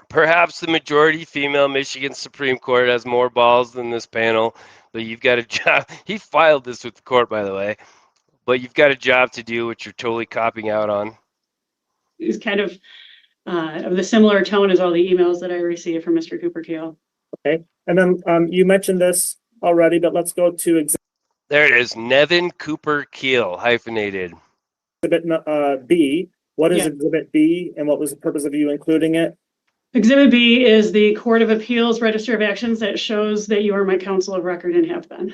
Perhaps the majority female Michigan Supreme Court has more balls than this panel, but you've got a job. He filed this with the court, by the way, but you've got a job to do, which you're totally copying out on. Is kind of the similar tone as all the emails that I received from Mr. Cooper Keel. Okay, and then you mentioned this already, but let's go to There it is, Nevin Cooper Keel, hyphenated. Exhibit B. What is Exhibit B, and what was the purpose of you including it? Exhibit B is the Court of Appeals Register of Actions that shows that you are my counsel of record and have been.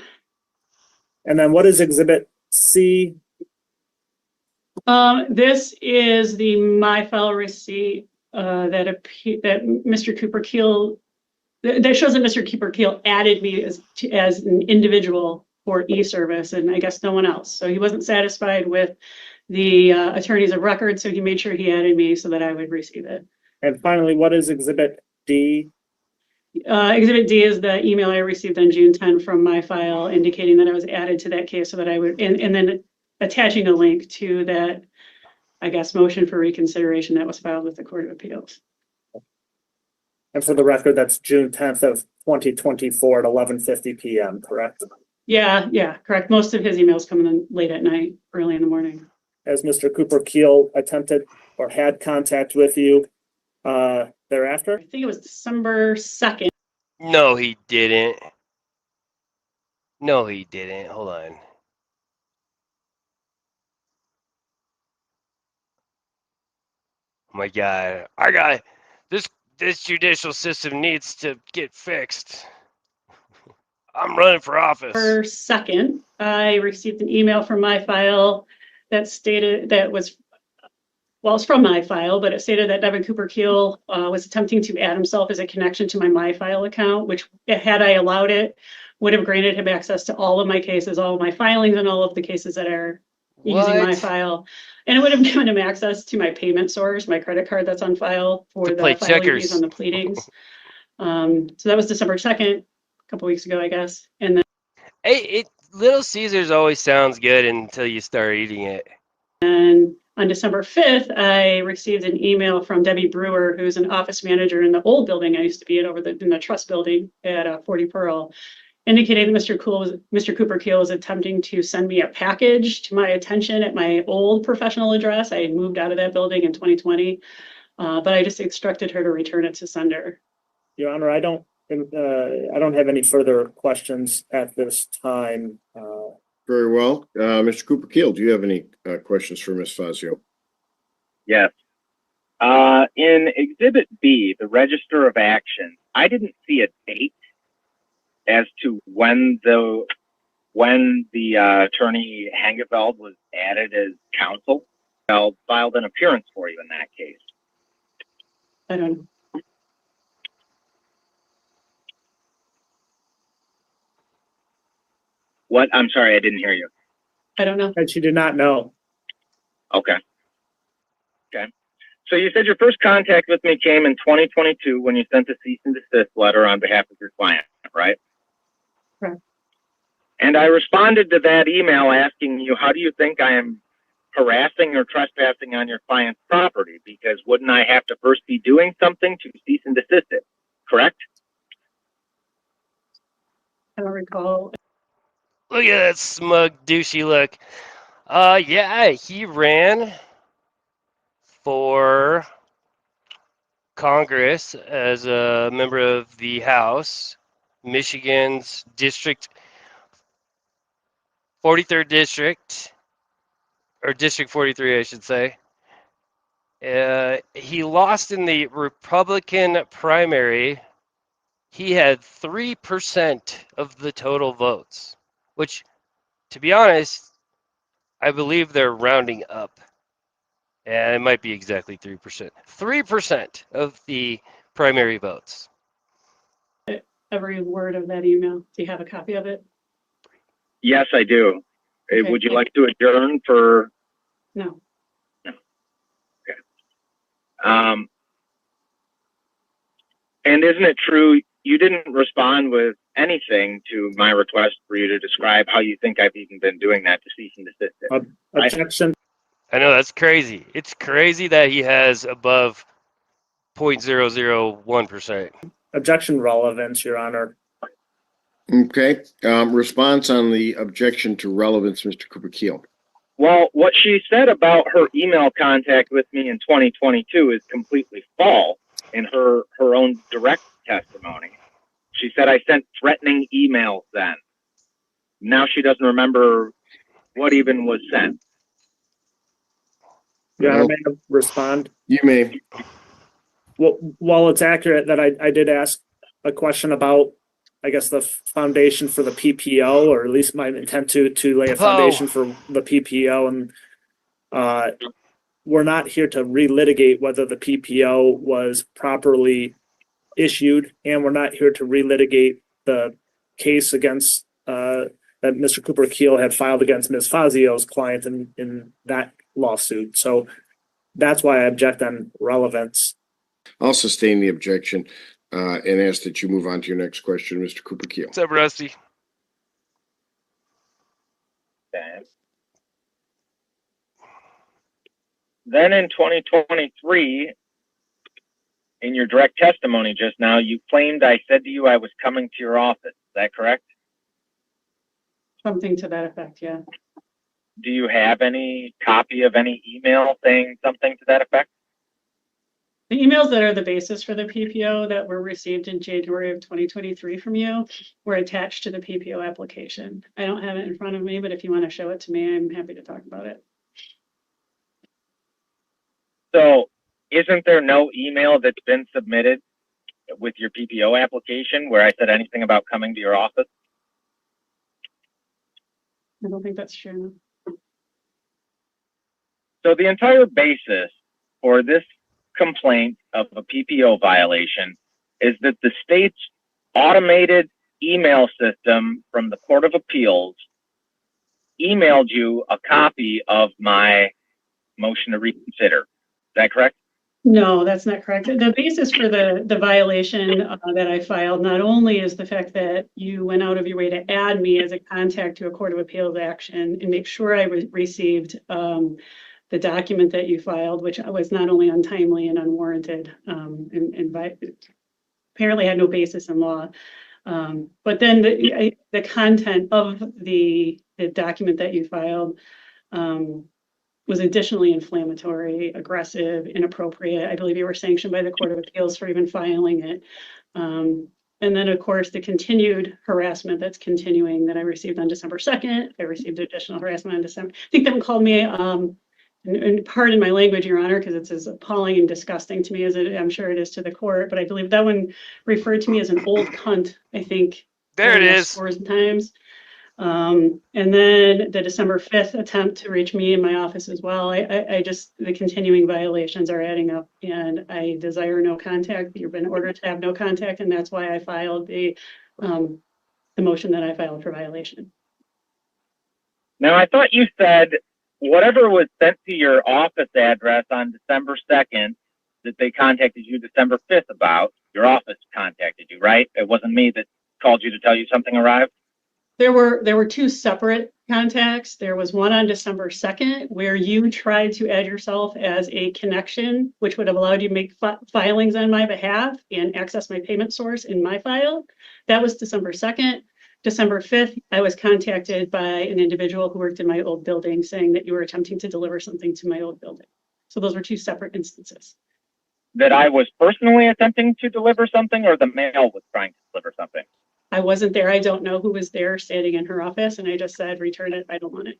And then what is Exhibit C? This is the My File receipt that Mr. Cooper Keel, that shows that Mr. Cooper Keel added me as an individual for e-service, and I guess no one else. So he wasn't satisfied with the attorneys of record, so he made sure he added me so that I would receive it. And finally, what is Exhibit D? Exhibit D is the email I received on June 10 from My File indicating that I was added to that case so that I would, and then attaching a link to that, I guess, motion for reconsideration that was filed with the Court of Appeals. And for the record, that's June 10th of 2024 at 11:50 p.m., correct? Yeah, correct. Most of his emails come in late at night, early in the morning. As Mr. Cooper Keel attempted or had contact with you thereafter? I think it was December 2nd. No, he didn't. Hold on. Oh my God. This judicial system needs to get fixed. I'm running for office. December 2nd, I received an email from My File that stated that was, well, it's from My File, but it stated that Nevin Cooper Keel was attempting to add himself as a connection to my My File account, which, had I allowed it, would have granted him access to all of my cases, all of my filings, and all of the cases that are using My File. And it would have given him access to my payment source, my credit card that's on file for the filing fees on the pleadings. So that was December 2nd, a couple weeks ago, I guess. And then Little Caesars always sounds good until you start eating it. And on December 5th, I received an email from Debbie Brewer, who's an office manager in the old building I used to be at in the trust building at 40 Pearl, indicating that Mr. Cooper Keel was attempting to send me a package to my attention at my old professional address. I had moved out of that building in 2020, but I just instructed her to return it to sender. Your Honor, I don't I don't have any further questions at this time. Very well. Mr. Cooper Keel, do you have any questions for Ms. Fazio? Yes. In Exhibit B, the Register of Action, I didn't see a date as to when the attorney Hangeveld was added as counsel. Filed an appearance for you in that case. I don't know. What? I'm sorry, I didn't hear you. I don't know. And she did not know. Okay. Okay. So you said your first contact with me came in 2022 when you sent a cease and desist letter on behalf of your client, right? Correct. And I responded to that email asking you, how do you think I am harassing or trespassing on your client's property? Because wouldn't I have to first be doing something to cease and desist it, correct? I don't recall. Look at that smug, douchey look. Yeah, he ran for Congress as a member of the House, Michigan's District 43rd District, or District 43, I should say. He lost in the Republican primary. He had 3% of the total votes, which, to be honest, I believe they're rounding up. And it might be exactly 3%. 3% of the primary votes. Every word of that email. Do you have a copy of it? Yes, I do. Okay. Would you like to adjourn for? No. No. Okay. And isn't it true you didn't respond with anything to my request for you to describe how you think I've even been doing that to cease and desist it? Objection. I know, that's crazy. It's crazy that he has above 0.001%. Objection relevance, Your Honor. Okay. Response on the objection to relevance, Mr. Cooper Keel. Well, what she said about her email contact with me in 2022 is completely false in her own direct testimony. She said I sent threatening emails then. Now she doesn't remember what even was sent. Your Honor, may I respond? You may. Well, while it's accurate that I did ask a question about, I guess, the foundation for the PPO, or at least my intent to lay a foundation for the PPO, and we're not here to relitigate whether the PPO was properly issued, and we're not here to relitigate the case against that Mr. Cooper Keel had filed against Ms. Fazio's client in that lawsuit. So that's why I object on relevance. I'll sustain the objection and ask that you move on to your next question, Mr. Cooper Keel. What's up, Rusty? Okay. Then in 2023, in your direct testimony just now, you claimed I said to you I was coming to your office. Is that correct? Something to that effect, yeah. Do you have any copy of any email saying something to that effect? The emails that are the basis for the PPO that were received in January of 2023 from you were attached to the PPO application. I don't have it in front of me, but if you want to show it to me, I'm happy to talk about it. So isn't there no email that's been submitted with your PPO application where I said anything about coming to your office? I don't think that's true. So the entire basis for this complaint of a PPO violation is that the state's automated email system from the Court of Appeals emailed you a copy of my motion to reconsider. Is that correct? No, that's not correct. The basis for the violation that I filed not only is the fact that you went out of your way to add me as a contact to a Court of Appeals action and make sure I received the document that you filed, which was not only untimely and unwarranted, and apparently had no basis in law. But then the content of the document that you filed was additionally inflammatory, aggressive, inappropriate. I believe you were sanctioned by the Court of Appeals for even filing it. And then, of course, the continued harassment that's continuing that I received on December 2nd. I received additional harassment on December. I think that called me, and pardon my language, Your Honor, because it's as appalling and disgusting to me as I'm sure it is to the court, but I believe that one referred to me as an old cunt, I think. There it is. Scores of times. And then the December 5th attempt to reach me in my office as well. I just, the continuing violations are adding up, and I desire no contact. You've been ordered to have no contact, and that's why I filed the motion that I filed for violation. Now, I thought you said whatever was sent to your office address on December 2nd that they contacted you December 5th about, your office contacted you, right? It wasn't me that called you to tell you something arrived? There were two separate contacts. There was one on December 2nd where you tried to add yourself as a connection, which would have allowed you to make filings on my behalf and access my payment source in my file. That was December 2nd. December 5th, I was contacted by an individual who worked in my old building saying that you were attempting to deliver something to my old building. So those were two separate instances. That I was personally attempting to deliver something, or the mail was trying to deliver something? I wasn't there. I don't know who was there standing in her office, and I just said, return it. I don't want it.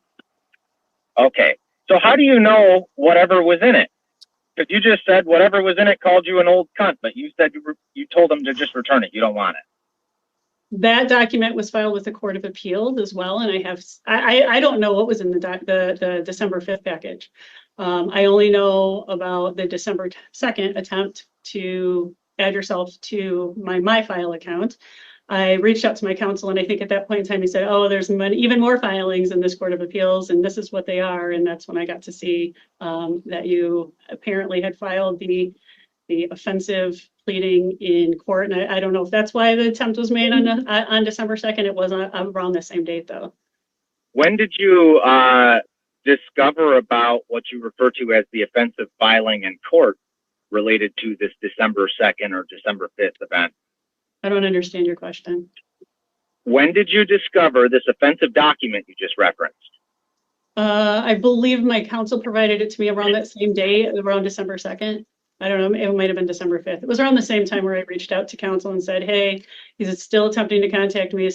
Okay. So how do you know whatever was in it? Because you just said whatever was in it called you an old cunt, but you said you told them to just return it. You don't want it. That document was filed with the Court of Appeals as well, and I don't know what was in the December 5th package. I only know about the December 2nd attempt to add yourself to my file account. I reached out to my counsel, and I think at that point in time he said, "Oh, there's even more filings in this Court of Appeals, and this is what they are." And that's when I got to see that you apparently had filed the offensive pleading in court. And I don't know if that's why the attempt was made on December 2nd. It was around the same date, though. When did you discover about what you refer to as the offensive filing in court related to this December 2nd or December 5th event? I don't understand your question. When did you discover this offensive document you just referenced? I believe my counsel provided it to me around that same day, around December 2nd. I don't know, it might have been December 5th. It was around the same time where I reached out to counsel and said, hey, he's still attempting to contact me.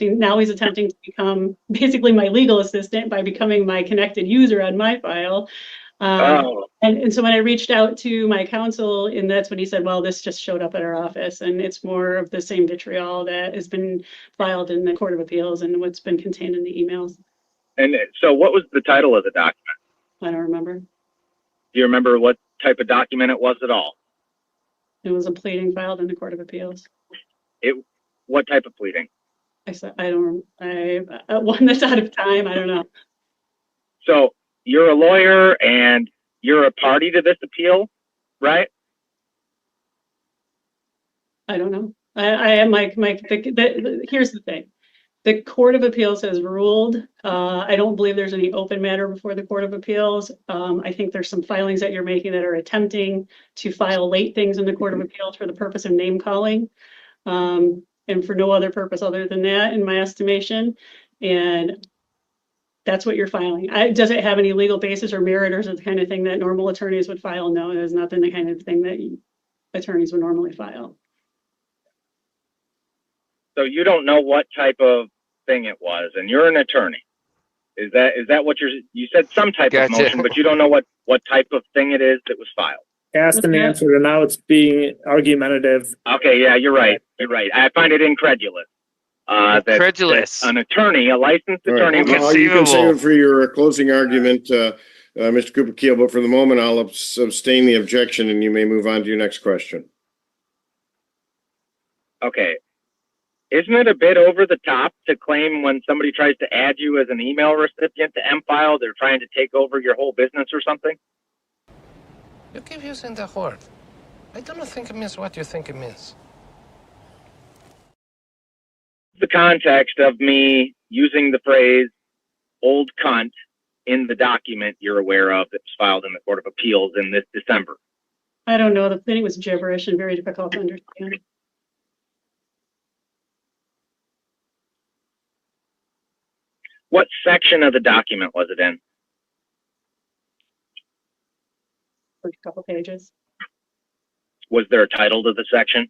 Now he's attempting to become basically my legal assistant by becoming my connected user on my file. And so when I reached out to my counsel, and that's when he said, well, this just showed up at our office, and it's more of the same vitriol that has been filed in the Court of Appeals and what's been contained in the emails. And so what was the title of the document? I don't remember. Do you remember what type of document it was at all? It was a pleading filed in the Court of Appeals. What type of pleading? I said, one that's out of time, I don't know. So you're a lawyer and you're a party to this appeal, right? I don't know. I am here's the thing. The Court of Appeals has ruled. I don't believe there's any open matter before the Court of Appeals. I think there's some filings that you're making that are attempting to file late things in the Court of Appeals for the purpose of name calling, and for no other purpose other than that, in my estimation. And that's what you're filing. Does it have any legal basis or merit, or is it the kind of thing that normal attorneys would file? No, it is not the kind of thing that attorneys would normally file. So you don't know what type of thing it was, and you're an attorney. Is that what you said some type of motion, but you don't know what type of thing it is that was filed? Asked and answered, and now it's being argumentative. Okay, yeah, you're right. You're right. I find it incredulous. That an attorney, a licensed attorney. Well, you can save it for your closing argument, Mr. Cooper Keel, but for the moment, I'll abstain the objection, and you may move on to your next question. Okay. Isn't it a bit over the top to claim when somebody tries to add you as an email recipient to M-File, they're trying to take over your whole business or something? You keep using the word. I don't think it means what you think it means. The context of me using the phrase old cunt in the document you're aware of that was filed in the Court of Appeals in this December. I don't know. The thing was gibberish and very difficult to understand. What section of the document was it in? First couple pages. Was there a title to the section?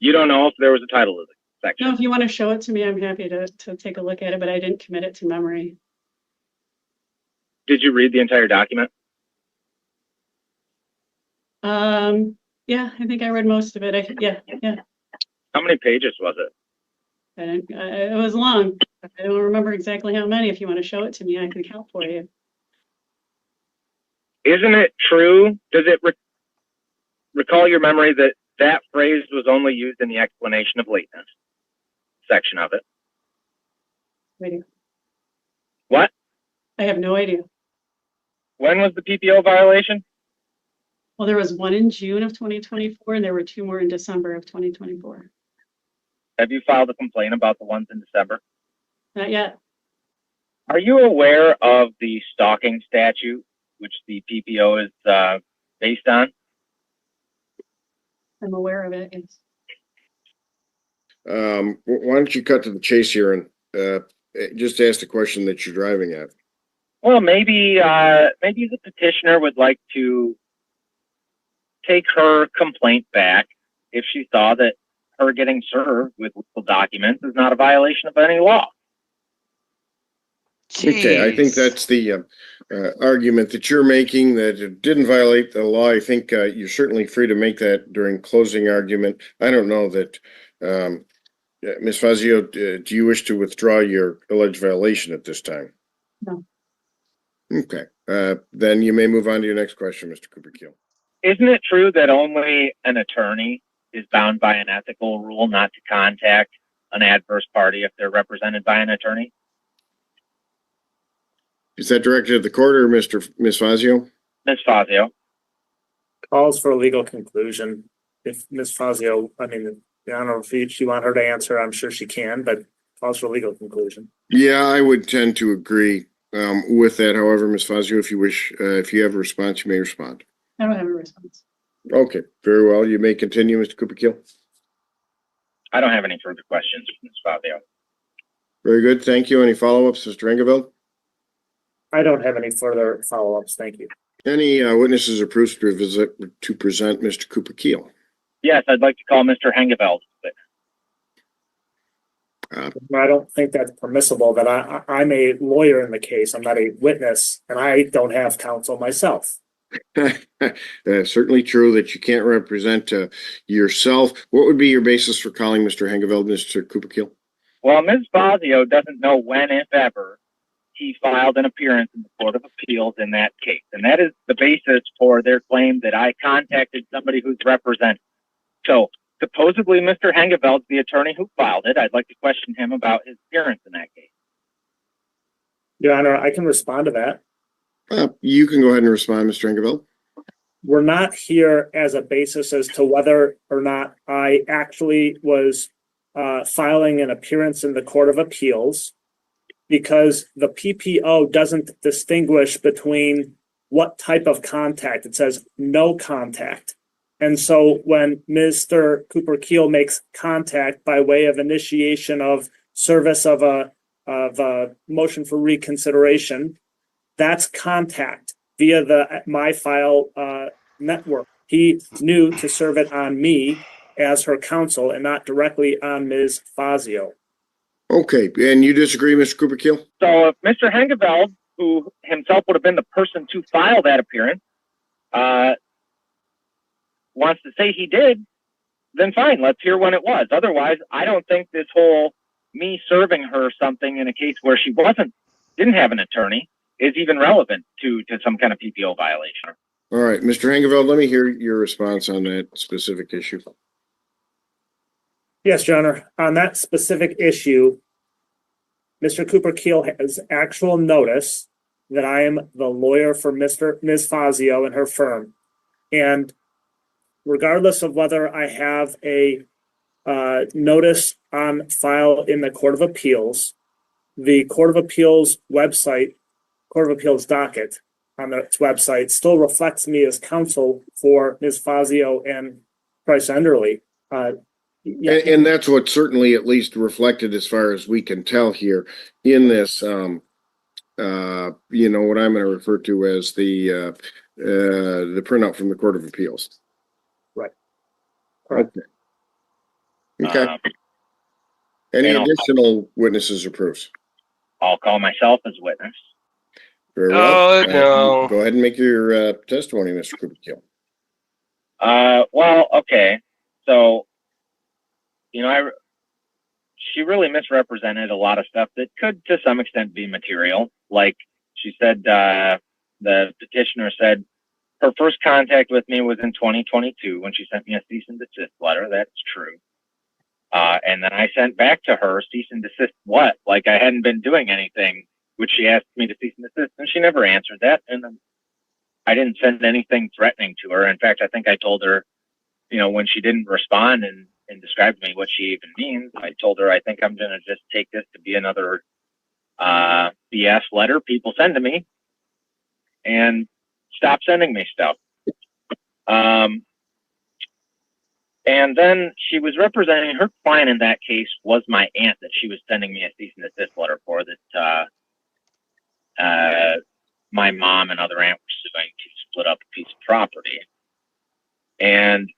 You don't know if there was a title of the section? No, if you want to show it to me, I'm happy to take a look at it, but I didn't commit it to memory. Did you read the entire document? Yeah, I think I read most of it. Yeah. How many pages was it? It was long. I don't remember exactly how many. If you want to show it to me, I can count for you. Isn't it true? Does it recall your memory that that phrase was only used in the explanation of lateness section of it? Idea. What? I have no idea. When was the PPO violation? Well, there was one in June of 2024, and there were two more in December of 2024. Have you filed a complaint about the ones in December? Not yet. Are you aware of the stalking statute, which the PPO is based on? I'm aware of it. Yes. Why don't you cut to the chase here and just ask the question that you're driving at? Well, maybe the petitioner would like to take her complaint back if she saw that her getting served with legal documents is not a violation of any law. Jeez. Okay, I think that's the argument that you're making, that it didn't violate the law. I think you're certainly free to make that during closing argument. I don't know that, Ms. Fazio, do you wish to withdraw your alleged violation at this time? No. Okay, then you may move on to your next question, Mr. Cooper-Keel. Isn't it true that only an attorney is bound by an ethical rule not to contact an adverse party if they're represented by an attorney? Is that directed at the court or Ms. Fazio? Ms. Fazio. Calls for a legal conclusion. If Ms. Fazio, I don't know if you want her to answer, I'm sure she can, but calls for a legal conclusion. Yeah, I would tend to agree with that. However, Ms. Fazio, if you wish, if you have a response, you may respond. I don't have a response. Okay, very well. You may continue, Mr. Cooper-Keel. I don't have any further questions, Ms. Fazio. Very good. Thank you. Any follow-ups, Mr. Engeveld? I don't have any further follow-ups. Thank you. Any witnesses or proofs to present Mr. Cooper-Keel? Yes, I'd like to call Mr. Hengeveld. Uh, I don't think that's permissible, that I'm a lawyer in the case. I'm not a witness, and I don't have counsel myself. Certainly true that you can't represent yourself. What would be your basis for calling Mr. Hengeveld, Mr. Cooper-Keel? Well, Ms. Fazio doesn't know when, if ever, he filed an appearance in the Court of Appeals in that case. And that is the basis for their claim that I contacted somebody who's represented. So supposedly Mr. Hengeveld's the attorney who filed it. I'd like to question him about his appearance in that case. Your Honor, I can respond to that. You can go ahead and respond, Mr. Hengeveld. We're not here as a basis as to whether or not I actually was filing an appearance in the Court of Appeals, because the PPO doesn't distinguish between what type of contact. It says no contact. And so when Mr. Cooper-Keel makes contact by way of initiation of service of a motion for reconsideration, that's contact via the MyFile network. He knew to serve it on me as her counsel and not directly on Ms. Fazio. Okay, and you disagree, Mr. Cooper-Keel? So if Mr. Hengeveld, who himself would have been the person to file that appearance, wants to say he did, then fine, let's hear when it was. Otherwise, I don't think this whole me serving her something in a case where she didn't have an attorney is even relevant to some kind of PPO violation. All right, Mr. Hengeveld, let me hear your response on that specific issue. Yes, Your Honor. On that specific issue, Mr. Cooper-Keel has actual notice that I am the lawyer for Ms. Fazio and her firm. And regardless of whether I have a notice on file in the Court of Appeals, the Court of Appeals website, Court of Appeals docket on its website still reflects me as counsel for Ms. Fazio and Price Enderle. And that's what certainly at least reflected, as far as we can tell here in this, what I'm going to refer to as the printout from the Court of Appeals. Right. Correct. Okay. Okay. Any and additional witnesses or proofs? I'll call myself as witness. Very well. Oh, no. Go ahead and make your testimony, Mr. Cooperkill. Well, okay. So, she really misrepresented a lot of stuff that could, to some extent, be material. Like she said, the petitioner said her first contact with me was in 2022 when she sent me a cease and desist letter. That's true. And then I sent back to her cease and desist what? Like I hadn't been doing anything, which she asked me to cease and desist, and she never answered that. And then I didn't send anything threatening to her. In fact, I think I told her, when she didn't respond and describe to me what she even means, I told her I think I'm going to just take this to be another BS letter people send to me and stop sending me stuff. And then she was representing her client in that case was my aunt that she was sending me a cease and desist letter for that my mom and other aunt were suing to split up a piece of property. And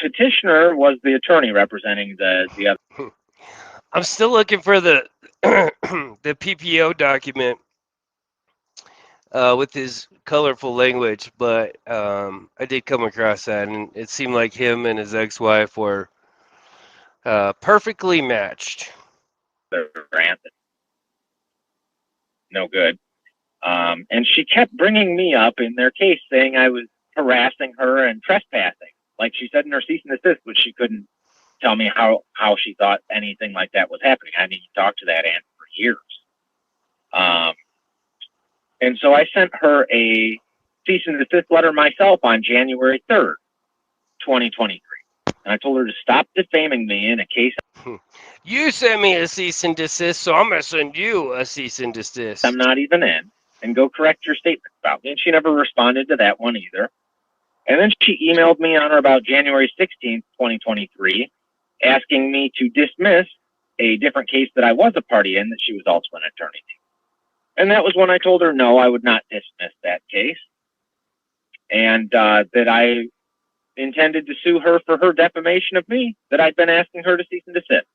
petitioner was the attorney representing the other. I'm still looking for the the PPO document with his colorful language, but I did come across that, and it seemed like him and his ex-wife were perfectly matched. No good. And she kept bringing me up in their case, saying I was harassing her and trespassing. Like she said in her cease and desist, but she couldn't tell me how she thought anything like that was happening. I didn't talk to that aunt for years. And so I sent her a cease and desist letter myself on January 3rd, 2023. And I told her to stop defaming me in a case. You sent me a cease and desist, so I'm going to send you a cease and desist. I'm not even in, and go correct your statements about me. And she never responded to that one either. And then she emailed me on or about January 16th, 2023, asking me to dismiss a different case that I was a party in that she was also an attorney to. And that was when I told her, no, I would not dismiss that case. And that I intended to sue her for her defamation of me, that I'd been asking her to cease and desist.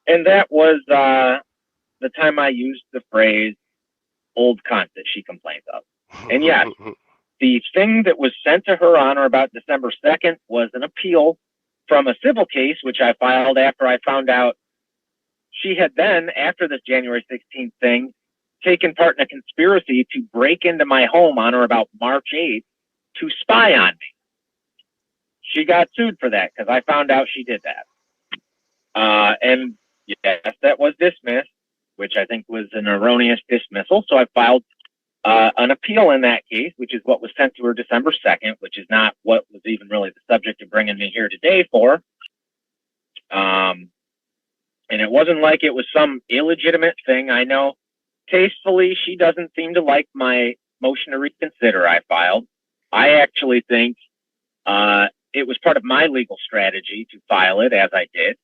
And that was the time I used the phrase old cunt that she complains of. And yes, the thing that was sent to her on or about December 2nd was an appeal from a civil case, which I filed after I found out she had then, after this January 16th thing, taken part in a conspiracy to break into my home on or about March 8th to spy on me. She got sued for that because I found out she did that. And yes, that was dismissed, which I think was an erroneous dismissal. So I filed an appeal in that case, which is what was sent to her December 2nd, which is not what was even really the subject of bringing me here today for. And it wasn't like it was some illegitimate thing. I know tastefully she doesn't seem to like my motion to reconsider I filed. I actually think it was part of my legal strategy to file it as I did.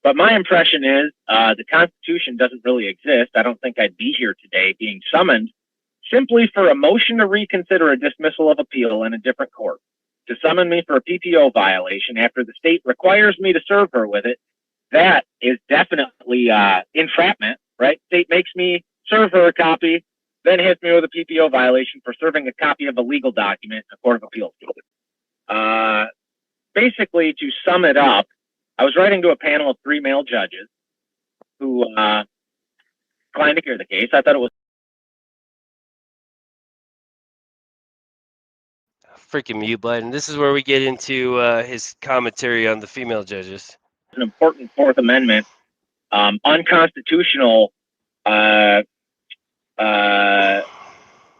But my impression is the Constitution doesn't really exist. I don't think I'd be here today being summoned simply for a motion to reconsider a dismissal of appeal in a different court. To summon me for a PPO violation after the state requires me to serve her with it, that is definitely entrapment, right? State makes me serve her a copy, then hits me with a PPO violation for serving a copy of a legal document in a court of appeals. Basically, to sum it up, I was writing to a panel of 3 male judges who declined to hear the case. I thought it was Freaking mute button. This is where we get into his commentary on the female judges. an important Fourth Amendment unconstitutional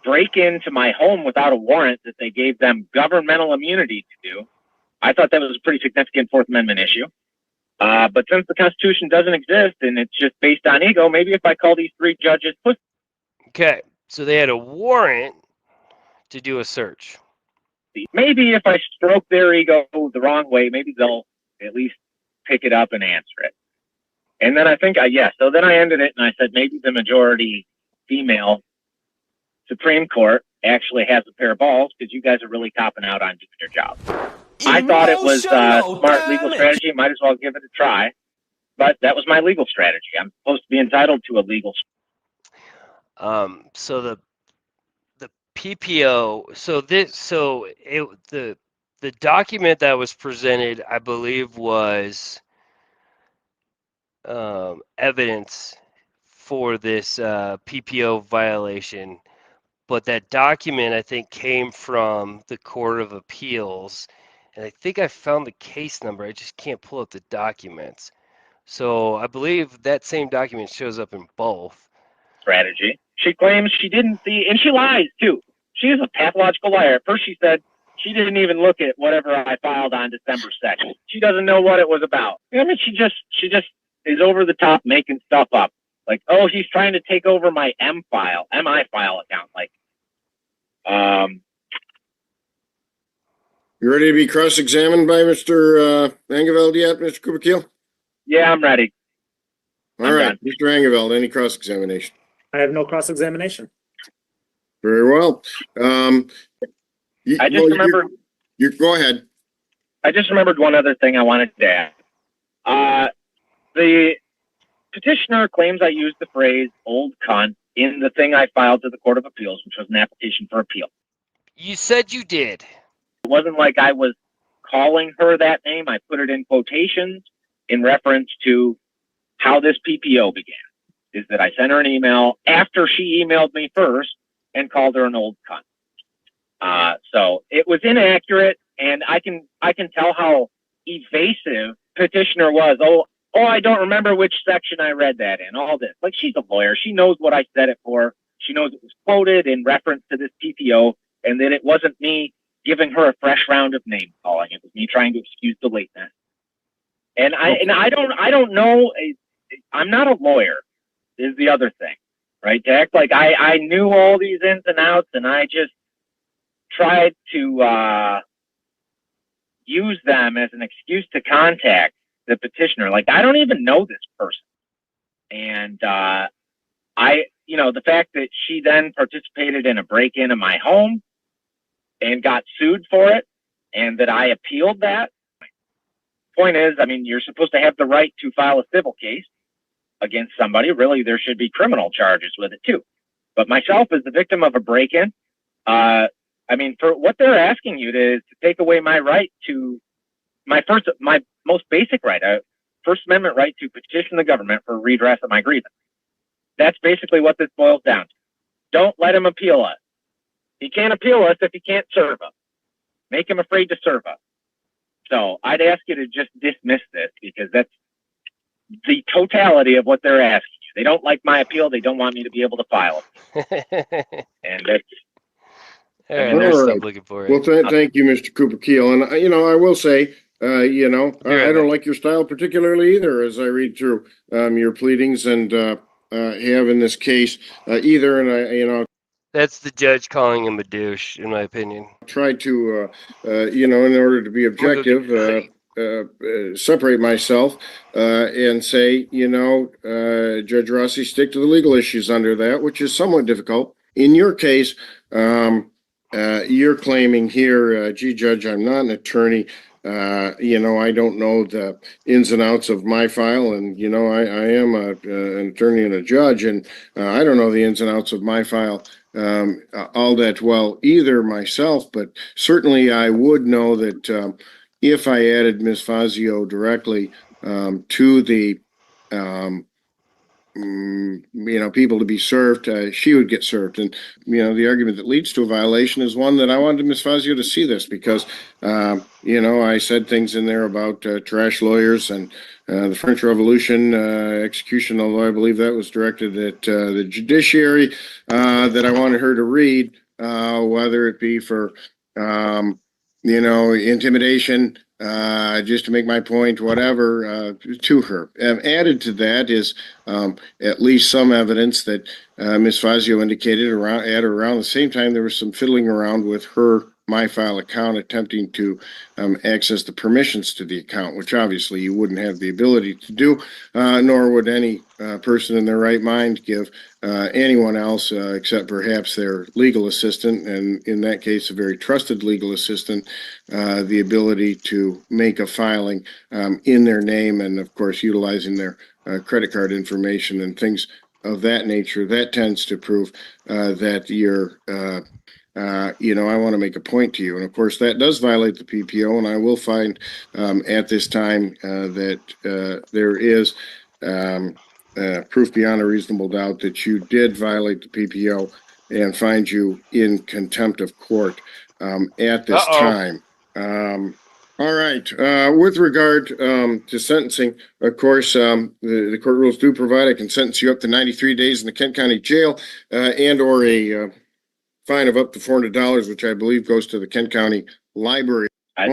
break into my home without a warrant that they gave them governmental immunity to do. I thought that was a pretty significant Fourth Amendment issue. But since the Constitution doesn't exist and it's just based on ego, maybe if I call these 3 judges pussy. Okay, so they had a warrant to do a search. Maybe if I stroke their ego the wrong way, maybe they'll at least pick it up and answer it. And then I think, so then I ended it and I said maybe the majority female Supreme Court actually has a pair of balls because you guys are really copping out on doing your job. I thought it was smart legal strategy. Might as well give it a try. But that was my legal strategy. I'm supposed to be entitled to a legal. So the PPO. The document that was presented, I believe, was evidence for this PPO violation. But that document, I think, came from the Court of Appeals. And I think I found the case number. I just can't pull up the documents. So I believe that same document shows up in both. Strategy. She claims she didn't see, and she lies too. She is a pathological liar. At first she said she didn't even look at whatever I filed on December 2nd. She doesn't know what it was about. I mean, she just is over the top making stuff up. Like, oh, he's trying to take over my MI file account. Like, You ready to be cross-examined by Mr. Angeveld yet, Mr. Cooper-Keel? Yeah, I'm ready. All right, Mr. Angeveld, any cross-examination? I have no cross-examination. Very well. I just remembered. You go ahead. I just remembered one other thing I wanted to add. The petitioner claims I used the phrase "old cunt" in the thing I filed to the Court of Appeals, which was an application for appeal. You said you did. It wasn't like I was calling her that name. I put it in quotations in reference to how this PPO began. Is that I sent her an email after she emailed me first and called her an old cunt. So it was inaccurate, and I can tell how evasive petitioner was. Oh, I don't remember which section I read that in. All this, like, she's a lawyer. She knows what I said it for. She knows it was quoted in reference to this PPO, and that it wasn't me giving her a fresh round of name calling. It was me trying to excuse the lateness. And I don't know. I'm not a lawyer. Is the other thing, right? To act like I knew all these ins and outs, and I just tried to use them as an excuse to contact the petitioner. Like, I don't even know this person. And the fact that she then participated in a break-in of my home and got sued for it, and that I appealed that. Point is, I mean, you're supposed to have the right to file a civil case against somebody. Really, there should be criminal charges with it too. But myself, as the victim of a break-in, I mean, for what they're asking you to take away my right to my most basic right, a First Amendment right to petition the government for redress of my grievance. That's basically what this boils down to. Don't let him appeal us. He can't appeal us if he can't serve us. Make him afraid to serve us. So I'd ask you to just dismiss this, because that's the totality of what they're asking you. They don't like my appeal. They don't want me to be able to file it. And that's... Looking for it. Well, thank you, Mr. Cooper-Keel. And, I will say, I don't like your style particularly either, as I read through your pleadings and have in this case either. And That's the judge calling him a douche, in my opinion. Try to, in order to be objective, separate myself and say, Judge Rossi, stick to the legal issues under that, which is somewhat difficult. In your case, you're claiming here, gee, Judge, I'm not an attorney. I don't know the ins and outs of my file, and, I am an attorney and a judge, and I don't know the ins and outs of my file all that well either myself, but certainly I would know that if I added Ms. Fazio directly to the people to be served, she would get served. And, the argument that leads to a violation is one that I wanted Ms. Fazio to see this, because, I said things in there about trash lawyers and the French Revolution execution, although I believe that was directed at the judiciary, that I wanted her to read, whether it be for, intimidation, just to make my point, whatever, to her. Added to that is at least some evidence that Ms. Fazio indicated around the same time there was some fiddling around with her MyFile account, attempting to access the permissions to the account, which obviously you wouldn't have the ability to do, nor would any person in their right mind give anyone else, except perhaps their legal assistant, and in that case, a very trusted legal assistant, the ability to make a filing in their name, and of course, utilizing their credit card information and things of that nature. That tends to prove that you're I want to make a point to you. And of course, that does violate the PPO. And I will find at this time that there is proof beyond a reasonable doubt that you did violate the PPO and find you in contempt of court at this time. All right. With regard to sentencing, of course, the court rules do provide I can sentence you up to 93 days in the Kent County Jail and or a fine of up to $400, which I believe goes to the Kent County Library. I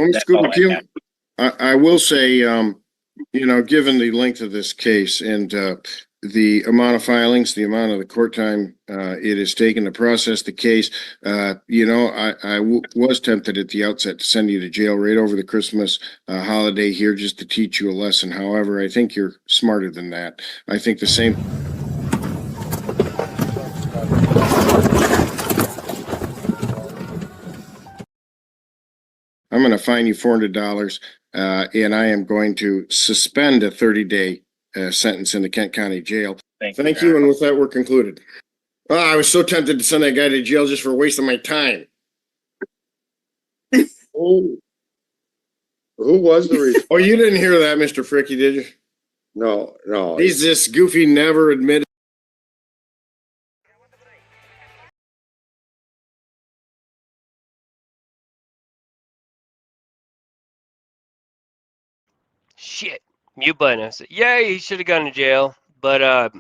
will say, given the length of this case and the amount of filings, the amount of the court time it has taken to process the case, I was tempted at the outset to send you to jail right over the Christmas holiday here just to teach you a lesson. However, I think you're smarter than that. I think the same. I'm going to fine you $400, and I am going to suspend a 30-day sentence in the Kent County Jail. Thank you, and with that, we're concluded. Oh, I was so tempted to send that guy to jail just for wasting my time. Who was the reason? Oh, you didn't hear that, Mr. Fricky, did you? No. He's this goofy, never admitted. Shit. Mute button. I said, yeah, he should have gone to jail. But at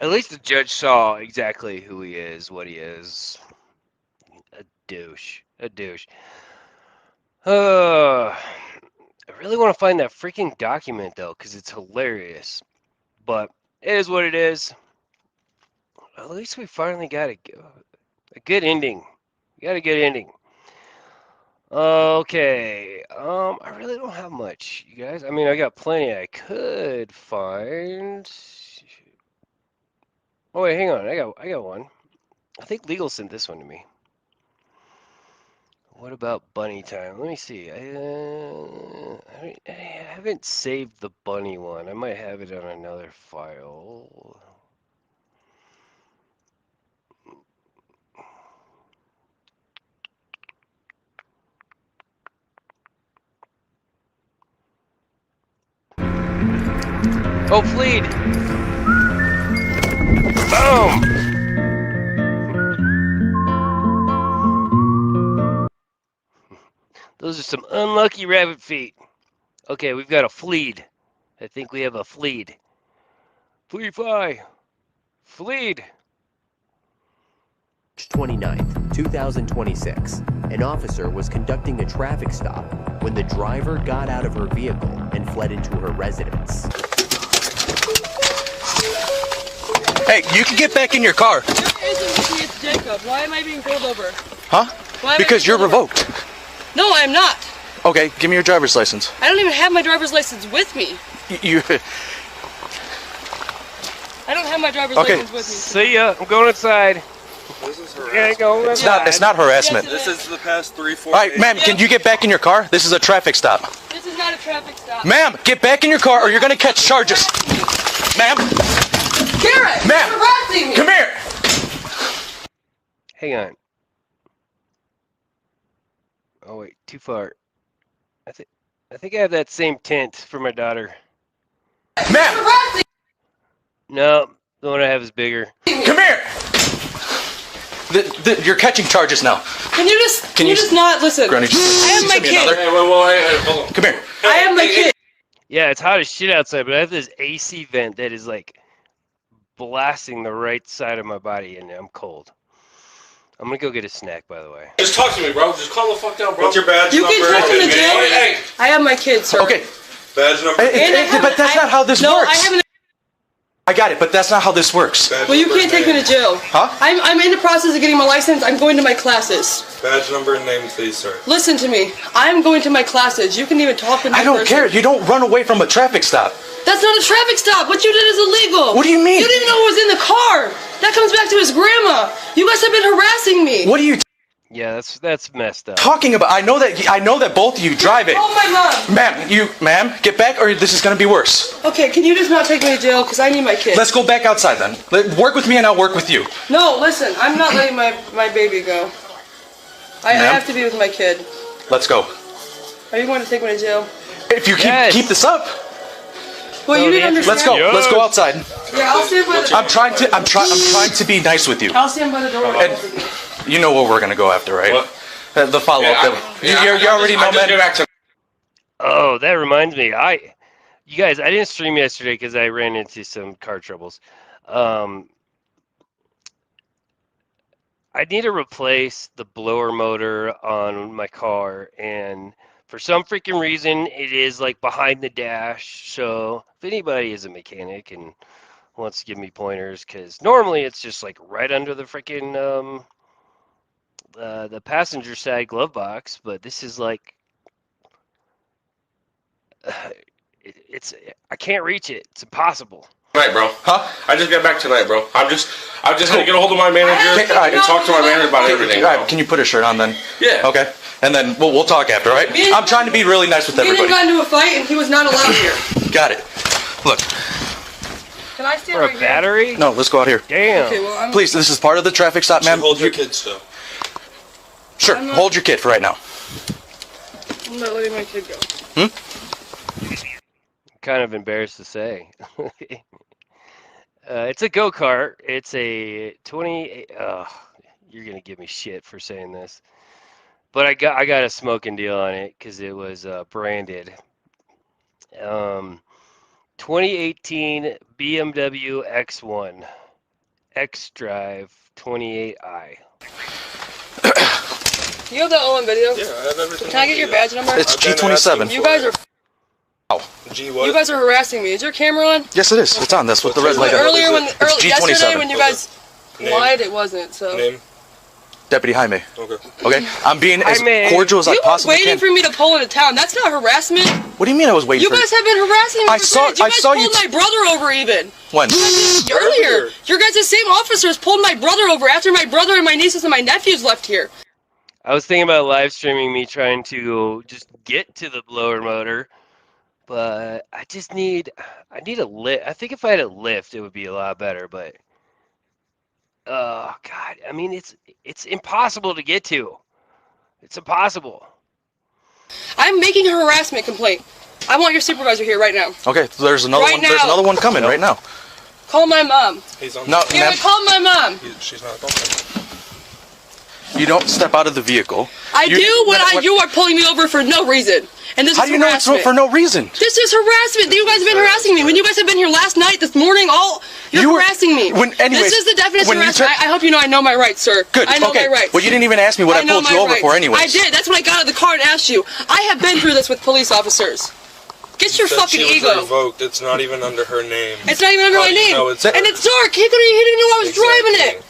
least the judge saw exactly who he is, what he is. A douche. I really want to find that freaking document, though, because it's hilarious. But it is what it is. At least we finally got a good ending. We got a good ending. Okay, I really don't have much, you guys. I mean, I got plenty I could find. Oh wait, hang on, I got one. I think legal sent this one to me. What about bunny time? Let me see. I haven't saved the bunny one. I might have it on another file. Oh, fleed! Boom! Those are some unlucky rabbit feet. Okay, we've got a fleed. I think we have a fleed. Flee fly! Fleed! 29th, 2026. An officer was conducting a traffic stop when the driver got out of her vehicle and fled into her residence. Hey, you can get back in your car. It's Jacob. Why am I being pulled over? Huh? Because you're revoked. No, I'm not. Okay, give me your driver's license. I don't even have my driver's license with me. I don't have my driver's license with me. See ya. I'm going inside. This is harassment. It's not harassment. Yes, this is the past 3-4 All right, ma'am, can you get back in your car? This is a traffic stop. This is not a traffic stop. Ma'am, get back in your car or you're going to catch charges. Ma'am. Garrett, ma'am, you're harassing me. Come here. Hang on. Oh wait, too far. I think I have that same tint for my daughter. Ma'am. No, the one I have is bigger. Come here. You're catching charges now. Can you just not listen? Granny, I have my kid. Hey, hold on. Come here. I have my kid. Yeah, it's hot as shit outside, but I have this AC vent that is like blasting the right side of my body, and I'm cold. I'm gonna go get a snack, by the way. Just talk to me, bro. Just calm the fuck down, bro. What's your badge You can take him to jail. Hey. I have my kid, sir. Okay. Badge number. But that's not how this works. I haven't. I got it, but that's not how this works. Well, you can't take me to jail. Huh? I'm in the process of getting my license. I'm going to my classes. Badge number and name, please, sir. Listen to me. I'm going to my classes. You can even talk to me. I don't care. You don't run away from a traffic stop. That's not a traffic stop. What you did is illegal. What do you mean? You didn't even know who was in the car. That comes back to his grandma. You guys have been harassing me. What are you Yeah, that's messed up. talking about? I know that both of you drive it. Oh my mom. Ma'am, get back or this is gonna be worse. Okay, can you just not take me to jail? Because I need my kid. Let's go back outside then. Work with me and I'll work with you. No, listen. I'm not letting my baby go. I have to be with my kid. Let's go. Are you going to take me to jail? If you keep this up. Well, you didn't understand. Let's go. Yes. Let's go outside. Yeah, I'll stand by the I'm trying to be nice with you. I'll stand by the door. And you know what we're gonna go after, right? The follow-up. You already know, man. Oh, that reminds me. You guys, I didn't stream yesterday because I ran into some car troubles. I need to replace the blower motor on my car, and for some freaking reason, it is like behind the dash. So if anybody is a mechanic and wants to give me pointers, because normally it's just like right under the freaking the passenger side glove box, but this is like I can't reach it. It's impossible. Tonight, bro. Huh? I just got back tonight, bro. I'm just gonna get a hold of my manager and talk to my manager about everything. All right, can you put a shirt on then? Yeah. Okay. And then we'll talk after, right? I'm trying to be really nice with Me and him everybody. got into a fight, and he was not allowed here. Got it. Look. Can I stand For right a battery? No, let's go out here. Damn. Okay, well, I'm... Please, this is part of the traffic stop, ma'am. Hold your kids still. Sure. Hold your kid for right now. I'm not letting my kid go. I'm kind of embarrassed to say. It's a go-kart. It's a 20. You're gonna give me shit for saying this, but I got a smoking deal on it because it was branded. 2018 BMW X1 X-Drive 28i. You have that all on video? Yeah, I have everything. Can I get your badge number? It's G27. You guys are. G what? You guys are harassing me. Is your camera on? Yes, it is. It's on. That's what the red light is. Earlier, It's yesterday G27. when you guys lied, it wasn't. So. Name? Deputy Jaime. Okay. Okay. I'm being as Jaime. cordial as I You were possibly waiting can. for me to pull into town. That's not harassment. What do you mean I was waiting You for guys have been harassing me. I saw you. pulled my brother over even. When? Earlier. Your guys, the same officers pulled my brother over after my brother and my nieces and my nephews left here. I was thinking about live streaming me trying to just get to the blower motor, but I need a lift. I think if I had a lift, it would be a lot better, but oh God, I mean, it's impossible to get to. It's impossible. I'm making a harassment complaint. I want your supervisor here right now. Okay, there's another Right one. There's now. another one coming right now. Call my mom. He's on. No, Gary, ma'am. call my mom. She's not going. You don't step out of the vehicle. You are pulling me over for no reason. And this How is do you know it's harassment. for no reason? This is harassment. You guys have been harassing me. When you guys have been here last night, this morning, you're harassing me. Anyways, this is the definition when of you harassment. I hope you know I know my rights, sir. Good. I know Okay. my rights. Well, you didn't even ask me what I know pulled you my over rights. for anyways. I did. That's when I got out of the car and asked you. I have been through this with police officers. Get your fucking she ego. was revoked. It's not even under her name. It's not even under my name. No, it's and it's dark. He didn't know I was driving it.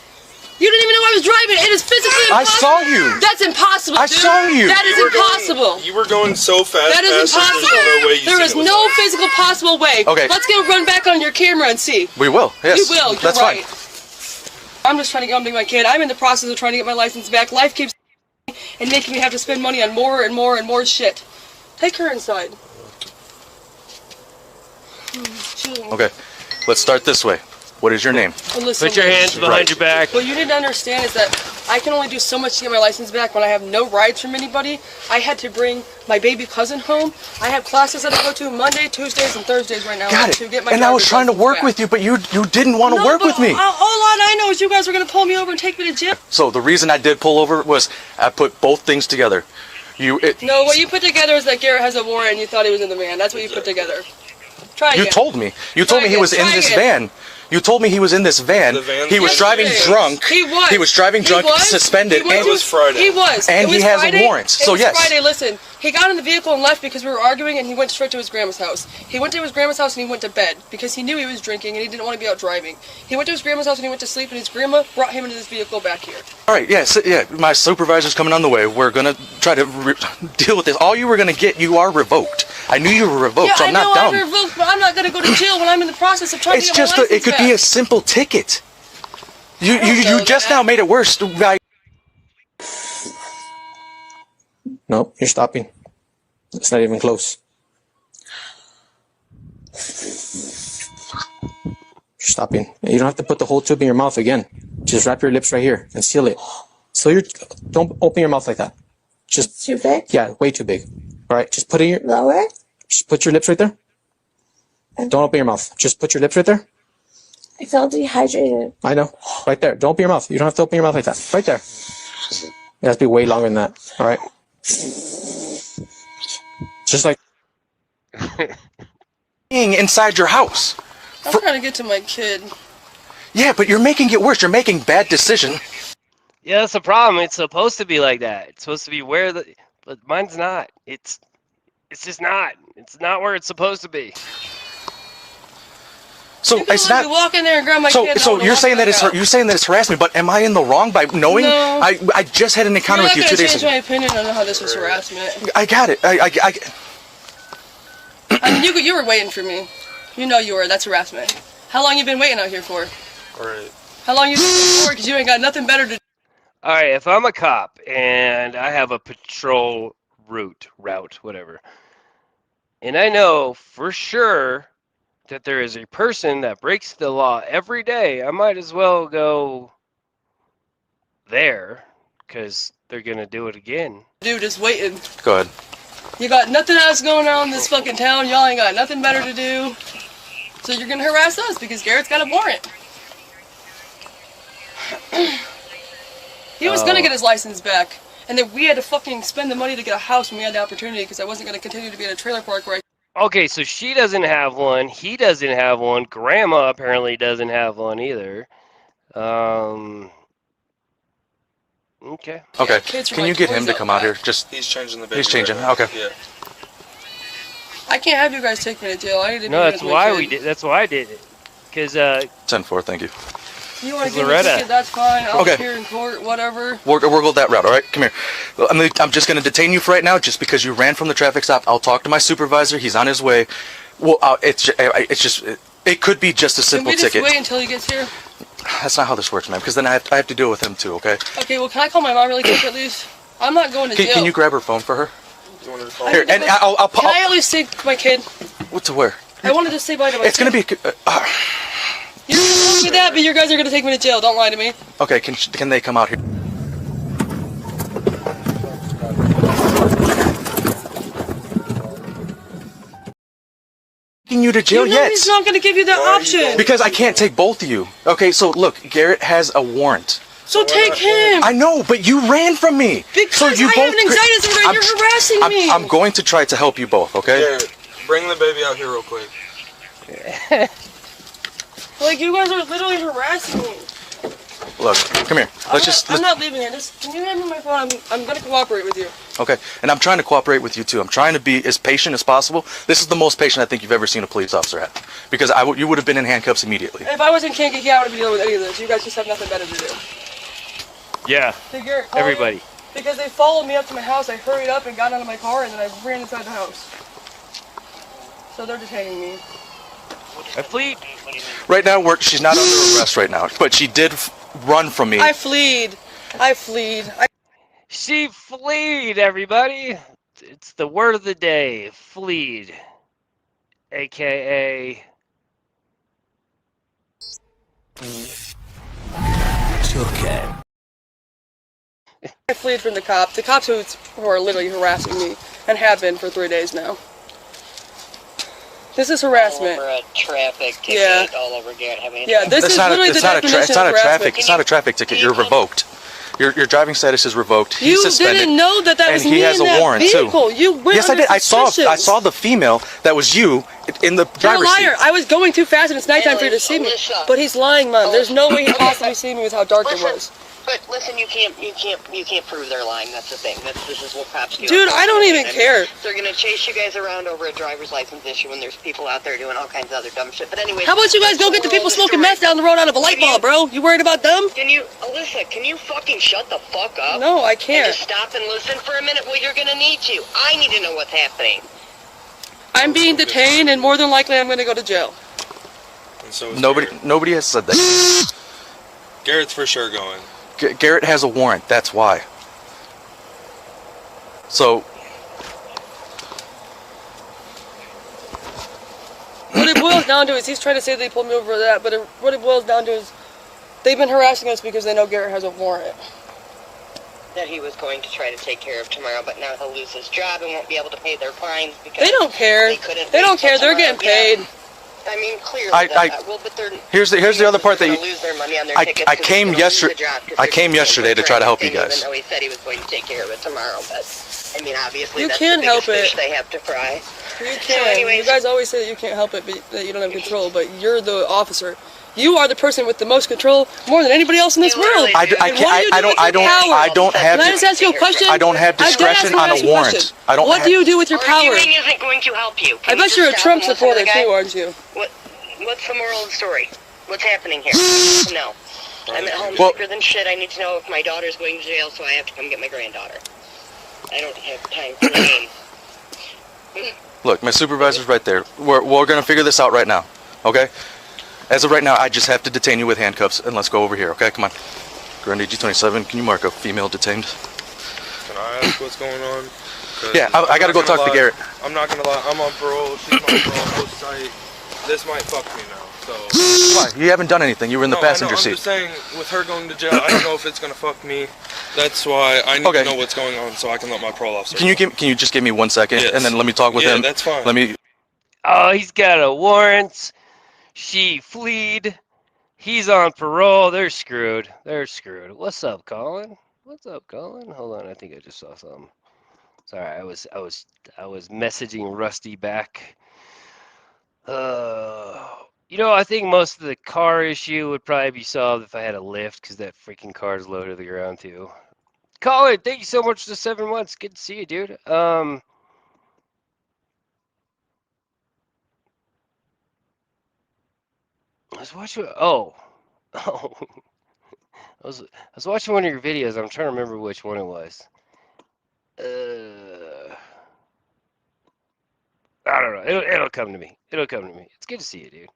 You didn't even know I was driving it. It is physically impossible. I saw you. That's impossible, dude. I saw you. That is impossible. You were going so fast. That is impossible. There is no physical possible way. Okay. Let's run back on your camera and see. We will. Yes. You will. You're That's right. fine. I'm just trying to get my kid. I'm in the process of trying to get my license back. Life keeps and making me have to spend money on more and more and more shit. Take her inside. Okay. Let's start this way. What is your name? Well, listen, Put your hands behind your back. What you need to understand is that I can only do so much to get my license back when I have no rides from anybody. I had to bring my baby cousin home. I have classes that I go to Monday, Tuesdays, and Thursdays right now. Got to it. get my And I was driver's trying to license work back. with you, but you didn't want to work with me. All I know is you guys were going to pull me over and take me to jail. So the reason I did pull over was I put both things together. No, what you put together is that Garrett has a warrant and you thought he was in the van. That's what you put together. Try again. You told me. You told me he was in this van. You told me he was in this van. He was driving drunk. He was. He was driving drunk, suspended, It was Friday. He was. And It was he has Friday. warrants. So it was yes. Friday. Listen, He got in the vehicle and left because we were arguing, and he went straight to his grandma's house. He went to his grandma's house and he went to bed because he knew he was drinking and he didn't want to be out driving. He went to his grandma's house and he went to sleep, and his grandma brought him into this vehicle back here. All right, yeah, my supervisor's coming on the way. We're going to try to deal with this. All you were going to get, you are revoked. I knew you were revoked, so I'm not dumb. Yeah, I know I'm revoked, but I'm not going to go to jail when I'm in the process of trying to get my license It could be a simple ticket. You just now made it worse by... No, you're stopping. It's not even close. You're stopping. You don't have to put the whole tube in your mouth again. Just wrap your lips right here and seal it. So don't open your mouth like that. Just too big? Yeah, way too big. All right, just put it in your... Lower? Just put your lips right there. Don't open your mouth. Just put your lips right there. I feel dehydrated. I know. Right there. Don't open your mouth. You don't have to open your mouth like that. Right there. It has to be way longer than that. All right? Just like... inside your house. I'm trying to get to my kid. Yeah, but you're making it worse. You're making bad decisions. Yeah, that's the problem. It's supposed to be like that. It's supposed to be where the... But mine's not. It's just not. It's not where it's supposed to be. So it's not. Walk in there and grab my kid. So you're saying that it's harassment, but am I in the wrong by knowing? No. I just had an encounter with you 2 days ago. You're not going to change my opinion on how this was harassment. I got it. I mean, you were waiting for me. You know you were. That's harassment. How long you been waiting out here for? Right. How long you been waiting for? Because you ain't got nothing better to do. All right, if I'm a cop and I have a patrol route, whatever, and I know for sure that there is a person that breaks the law every day, I might as well go there because they're going to do it again. Dude, just waiting. Go ahead. You got nothing else going on in this fucking town. Y'all ain't got nothing better to do. So you're going to harass us because Garrett's got a warrant. He was going to get his license back. And then we had to fucking spend the money to get a house when we had the opportunity because I wasn't going to continue to be in a trailer park where Okay, so she doesn't have one. He doesn't have one. Grandma apparently doesn't have one either. Okay. Okay. Can you get him to come out here? Just he's changing the baby. He's changing. Right Okay. Yeah. I can't have you guys take me to jail. I need to No, that's why we did. That's why I did it. Because 10-4, thank you. You want to give me a ticket, that's fine. I'll appear in court, whatever. We'll go that route, all right? Come here. I'm just going to detain you for right now just because you ran from the traffic stop. I'll talk to my supervisor. He's on his way. Well, it could be just a simple ticket. Can we just wait until he gets here? That's not how this works, man, because then I have to deal with him too, okay? Okay, well, can I call my mom really quick at least? I'm not going to jail. Can you grab her phone for her? You want her to call? Here, and I'll Can I at least say my kid? What to where? I wanted to say bye to my It's kid. going to be... You can tell me that, but you guys are going to take me to jail. Don't lie to me. Okay, can they come out here? Taking you to jail You know yet? he's not going to give you that option. Because I can't take both of you. Okay, so look, Garrett has a warrant. So take him. I know, but you ran from me. Because so you I both have an anxiety disorder and you're harassing me. I'm going to try to help you both, okay? Garrett, bring the baby out here real quick. Like, you guys are literally harassing me. Look, come here. I'm not leaving it. Can you hand me my phone? I'm going to cooperate with you. Okay, and I'm trying to cooperate with you too. I'm trying to be as patient as possible. This is the most patient I think you've ever seen a police officer at. Because you would have been in handcuffs immediately. If I was in Kankakee, I wouldn't be dealing with any of this. You guys just have nothing better to do. Yeah. Hey, Garrett, call Everybody. me. Because they followed me up to my house. I hurried up and got out of my car, and then I ran inside the house. So they're detaining me. I fled. Right now, she's not under arrest right now, but she did run from me. I fled. She fled, everybody. It's the word of the day. Fled. AKA... Okay. I fled from the cops. The cops who are literally harassing me and have been for 3 days now. This is harassment. All over a traffic ticket, all over again. I mean, yeah, this is literally the definition of harassment. It's not a traffic ticket. You're revoked. Your driving status is revoked. He's You suspended. didn't know that was and me he has in a that warrant vehicle. too. You went yes, I under did. I suspicion. saw the female that was you in the You're a driver's liar. seat. I was going too fast and it's nighttime for you to see me. But he's lying, Mom. There's no way he could possibly see me with how dark it was. But listen, you can't prove they're lying. That's the thing. This is what cops do. Dude, I don't even care. They're gonna chase you guys around over a driver's license issue when there's people out there doing all kinds of other dumb shit. But anyway, How about you guys go get the people smoking meth down the road out of a light bulb, bro? You worried about them? Alyssa, can you fucking shut the fuck up? No, I can't. And just stop and listen for a minute. Well, you're gonna need to. I need to know what's happening. I'm being detained and more than likely I'm gonna go to jail. And so is Nobody has said that. Garrett's for sure going. Garrett has a warrant. That's why. So. What it boils down to is he's trying to say they pulled me over for that, but what it boils down to is they've been harassing us because they know Garrett has a warrant. That he was going to try to take care of tomorrow, but now he'll lose his job and won't be able to pay their fines because They don't care. They don't care. They're getting paid. I mean, clearly. But they're Here's the other part that gonna lose their money on their I tickets 'cause came they're gonna lose yesterday. the job 'cause I they're came gonna yesterday to try to help you even guys. though he said he was going to take care of it tomorrow, but I mean, obviously You that's can't the help biggest it. fish they have to fry. You So can. anyways, You guys always say that you can't help it, but that you don't have control, but you're the officer. You are the person with the most control, more than anybody else in this world. I don't have. Can I just ask you a question? I don't have discretion on a warrant. I don't. What do you do with your power? arguing isn't going to help you. I Can you bet you're a just Trump stop and listen to supporter the guy? too, aren't you? What's the moral of the story? What's happening here? No. I'm at home Well- sicker than shit. I need to know if my daughter's going to jail, so I have to come get my granddaughter. I don't have time for the game. Look, my supervisor's right there. We're gonna figure this out right now. Okay. As of right now, I just have to detain you with handcuffs, and let's go over here. Okay, come on. Grundy G27, can you mark a female detained? Can I ask what's going on? Yeah, I gotta go talk to Garrett. I'm not gonna lie. I'm on parole. She's on parole post site. This might fuck me now. So. Why? You haven't done anything. You were in the passenger I'm seat. just saying, with her going to jail, I don't know if it's gonna fuck me. That's why I need to know what's going on so I can let my parole officer. Can you just give me 1 second, Yes. and then let me talk with him? Yeah, that's fine. Let me. Oh, he's got a warrant. She fleed. He's on parole. They're screwed. They're screwed. What's up, Colin? What's up, Colin? Hold on, I think I just saw something. Sorry, I was messaging Rusty back. I think most of the car issue would probably be solved if I had a lift, because that freaking car is low to the ground too. Colin, thank you so much for the 7 months. Good to see you, dude. I was watching. I was watching one of your videos. I'm trying to remember which one it was. I don't know. It'll come to me. It'll come to me. It's good to see you, dude.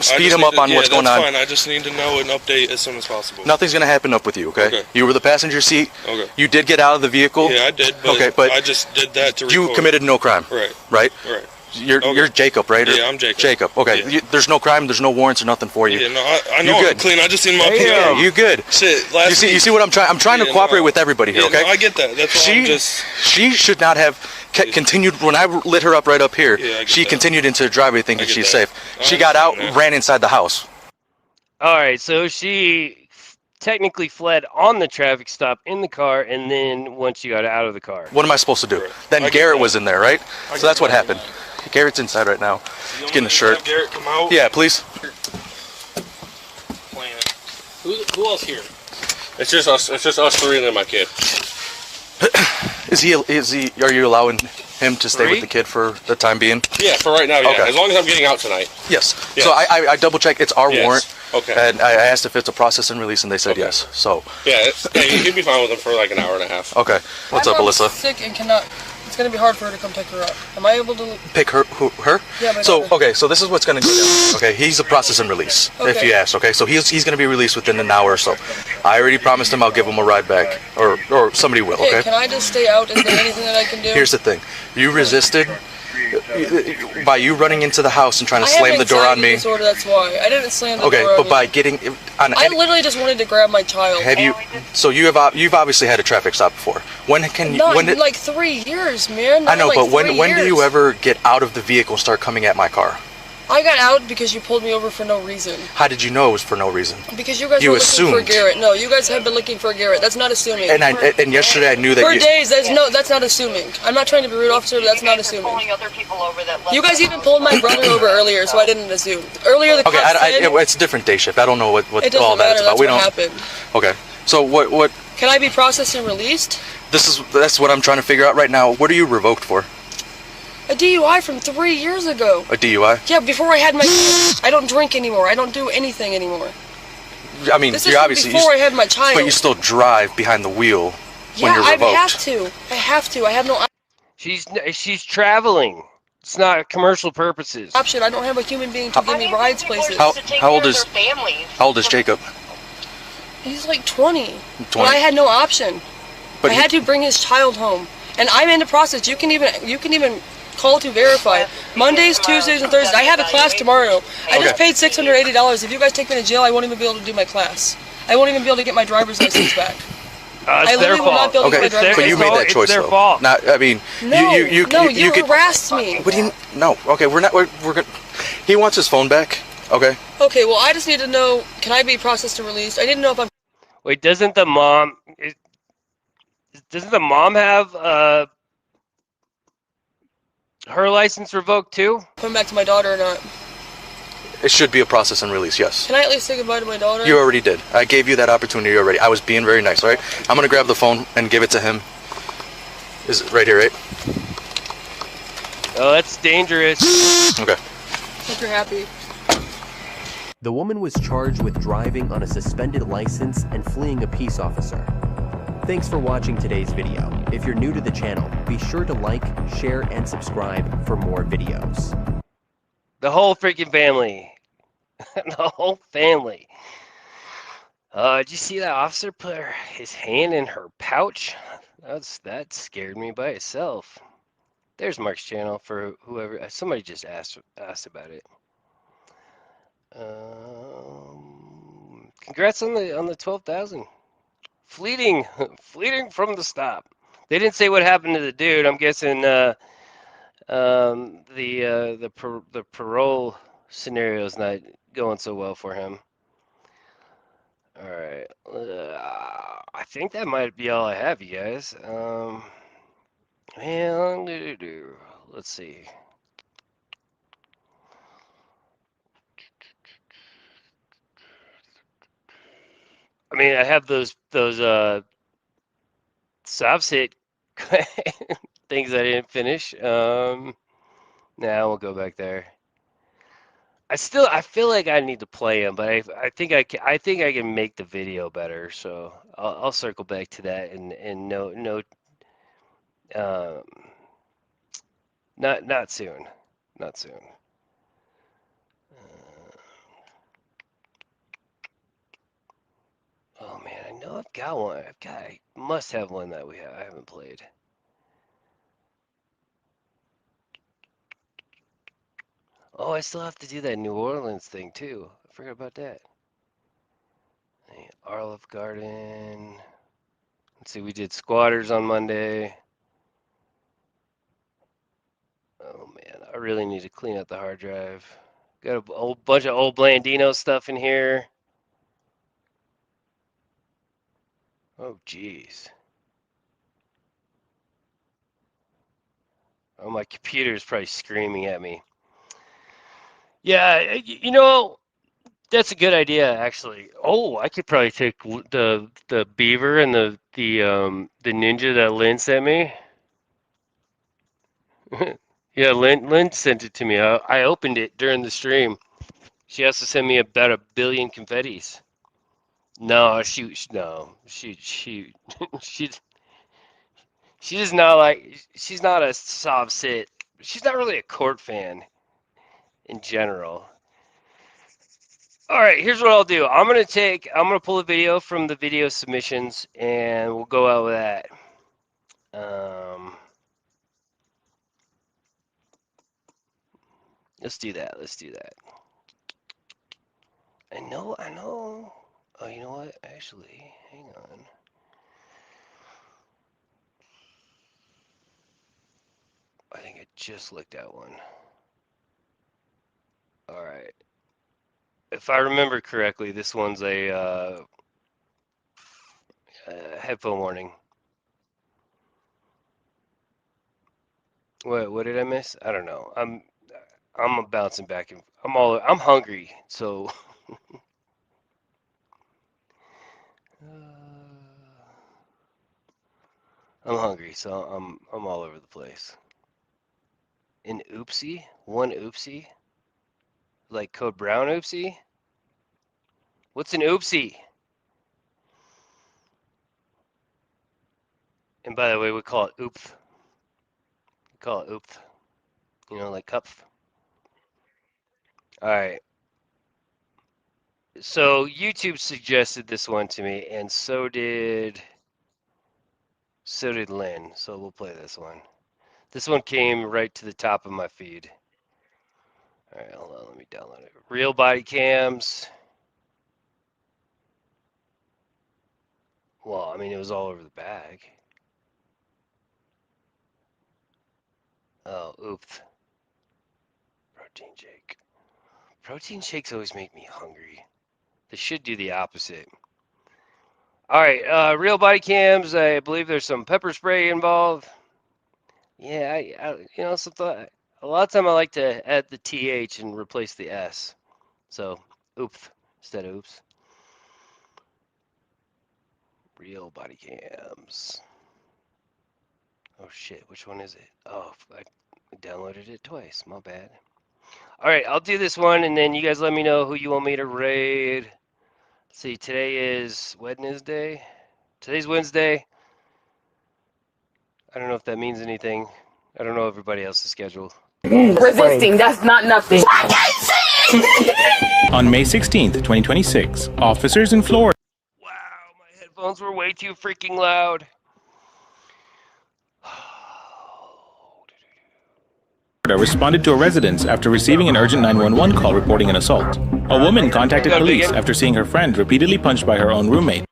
Speed him up on what's going on. Fine. I just need to know an update as soon as possible. Nothing's gonna happen up with you, okay? You were the passenger seat. Okay. You did get out of the vehicle. Yeah, I did. But okay, but I just did that to record. you committed no crime. Right. Right. Right. You're Jacob, right? Yeah, I'm Jacob. Jacob. Okay. Yeah. There's no crime. There's no warrants or nothing for you. Yeah, no, I know You I'm good. clean. I just seen my Yeah, PO. you good. Shit. You see what I'm trying? I'm trying to cooperate with everybody here. Yeah, Okay. no, I get that. That's why I'm just. She should not have continued. When I lit her up right up here, she continued into the driveway thinking she's safe. She got out, ran inside the house. All right, so she technically fled on the traffic stop in the car, and then once she got out of the car. What am I supposed to do? Then Garrett was in there, right? So that's what happened. Garrett's inside right now. He's getting a shirt. Garrett come out? Yeah, please. Who else here? It's just us three and then my kid. Is he? Are you allowing him to stay with the kid for the time being? Yeah, for right now, yeah. Okay. As long as I'm getting out tonight. Yes. Yes. So I double checked. It's our Yes. warrant. Okay. And I asked if it's a process and release, and they said yes. So. Yeah, you'd be fine with him for like an hour and a half. Okay. What's up, My mom's Alyssa? sick and cannot. It's gonna be hard for her to come pick her up. Am I able to? Pick her? Who? Her? Yeah, my So daughter. okay, so this is what's gonna go down. Okay, he's a process and release. If Okay. you ask, okay, so he's gonna be released within an hour or so. I already promised him I'll give him a ride back, or somebody will. Hey, Okay. can I just stay out? Is there anything that I can do? Here's the thing, you resisted by you running into the house and trying to I have slam the door on anxiety me. disorder, that's why. I didn't slam the Okay, door on but you. by getting on. I literally just wanted to grab my child. Have you? So you've obviously had a traffic stop before. When can you? Not When in did, like 3 years, man. I know, Not but like 3 when do years. you ever get out of the vehicle and start coming at my car? I got out because you pulled me over for no reason. How did you know it was for no reason? Because you guys You were looking for assumed. Garrett. No, you guys have been looking for Garrett. That's not assuming. And yesterday I knew that For you... days, that's not assuming. I'm not trying to be rude, officer, but that's not assuming. You guys even pulled my brother over earlier, so I didn't assume. Earlier, the cops said... it's a different day shift. I don't know what It doesn't all that is matter, about. that's what happened. Okay. So what... Can I be processed and released? That's what I'm trying to figure out right now. What are you revoked for? A DUI from 3 years ago. A DUI? Yeah, before I had my kids. I don't drink anymore. I don't do anything anymore. I mean, This you're is from obviously... before I had my child. But you still drive behind the wheel when Yeah, you're I revoked. have to. I have to. I have no She's traveling. It's not commercial purposes. option. I don't have a human being to give me rides places. How old is Jacob? He's like 20. 20. But I had no option. But I had to bring his child home. And I'm in the process. You can even call to verify. Mondays, Tuesdays, and Thursdays. I have a class tomorrow. I just paid $680. If you guys take me to jail, I won't even be able to do my class. I won't even be able to get my driver's license back. It's their fault. Okay, but you made that choice, their though. fault. Not, I mean, No, you could... harassed me. What do you... No, okay, we're gonna... He wants his phone back, okay? Okay, well, I just need to know, can I be processed and released? I didn't know if I'm... Wait, doesn't the mom have her license revoked too? Coming back to my daughter or not? It should be a process and release, yes. Can I at least say goodbye to my daughter? You already did. I gave you that opportunity already. I was being very nice, all right? I'm gonna grab the phone and give it to him. Is it right here, right? Oh, that's dangerous. Okay. Hope you're happy. The woman was charged with driving on a suspended license and fleeing a peace officer. Thanks for watching today's video. If you're new to the channel, be sure to like, share, and subscribe for more videos. The whole freaking family. The whole family. Did you see that officer put his hand in her pouch? That scared me by itself. There's Mark's channel for whoever. Somebody just asked about it. Congrats on the 12,000. Fleeting from the stop. They didn't say what happened to the dude. I'm guessing the parole scenario is not going so well for him. All right, I think that might be all I have, you guys. Let's see. I mean, I have those Sovits hit things I didn't finish. Now we'll go back there. I feel like I need to play them, but I think I can make the video better. So I'll circle back to that and no not soon, not soon. Oh man, I know I've got one. I must have one that I haven't played. Oh, I still have to do that New Orleans thing too. I forgot about that. Olive Garden. Let's see, we did Squatters on Monday. Oh man, I really need to clean up the hard drive. Got a whole bunch of old Blandino stuff in here. Oh geez. Oh, my computer is probably screaming at me. Yeah, you know, that's a good idea actually. Oh, I could probably take the beaver and the ninja that Lynn sent me. Yeah, Lynn sent it to me. I opened it during the stream. She has to send me about 1 billion confettis. No, she she's not like, she's not a soft sit. She's not really a court fan in general. All right, here's what I'll do. I'm gonna pull a video from the video submissions and we'll go out with that. Let's do that. Let's do that. I know. Oh, you know what? Actually, hang on. I think I just looked at one. All right. If I remember correctly, this one's a headphone warning. What did I miss? I don't know. I'm bouncing back and I'm hungry, so I'm hungry, so I'm all over the place. An oopsie? One oopsie? Like Code Brown oopsie? What's an oopsie? And by the way, we call it oomph. We call it oomph. You know, like cup. All right. So YouTube suggested this one to me, and so did Lynn. So we'll play this one. This one came right to the top of my feed. All right, hold on, let me download it. Real body cams. Well, I mean, it was all over the bag. Oh, oops. Protein shake. Protein shakes always make me hungry. They should do the opposite. All right, real body cams. I believe there's some pepper spray involved. Yeah, you know, a lot of time I like to add the TH and replace the S. So, oops instead of oops. Real body cams. Oh shit, which one is it? Oh, I downloaded it twice. My bad. All right, I'll do this one, and then you guys let me know who you want me to raid. Let's see, today is Wednesday. Today's Wednesday. I don't know if that means anything. I don't know everybody else's schedule. Resisting, that's not nothing. On May 16th, 2026, officers in Florida. Headphones were way too freaking loud. Responded to a residence after receiving an urgent 911 call reporting an assault. A woman contacted police after seeing her friend repeatedly punched by her own roommate.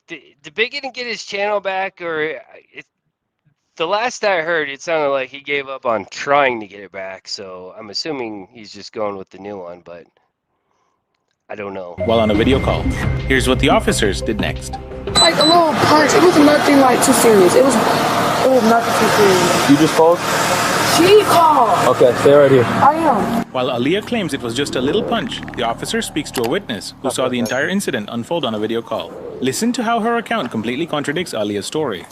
Did Biggin get his channel back, or the last I heard, it sounded like he gave up on trying to get it back. So I'm assuming he's just going with the new one, but I don't know. While on a video call, here's what the officers did next. Like a little punch. It was nothing like too serious. It was nothing too serious. You just called? She called. Okay, stay right here. I am. While Aaliyah claims it was just a little punch, the officer speaks to a witness who saw the entire incident unfold on a video call. Listen to how her account completely contradicts Aaliyah's story.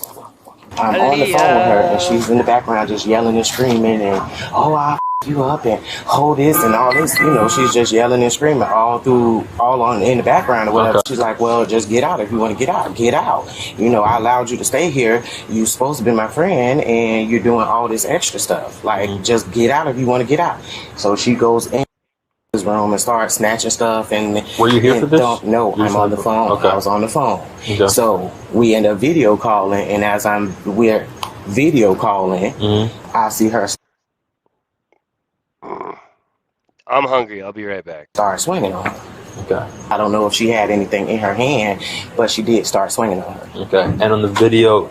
I'm on the phone with her, and she's in the background just yelling and screaming, and oh, I'll you up and hold this and all this. You know, she's just yelling and screaming in the background or whatever. Okay. She's like, well, just get out. If you want to get out, get out. You know, I allowed you to stay here. You're supposed to be my friend, and you're doing all this extra stuff. Like, just get out if you want to get out. So she goes in his room and starts snatching stuff. And were you here for this? No, I'm on the phone. Okay. I was on the phone. Okay. So we end up video calling, and as we're video calling, I see her. I'm hungry. I'll be right back. Start swinging on her. Okay. I don't know if she had anything in her hand, but she did start swinging on her. Okay. And on the video,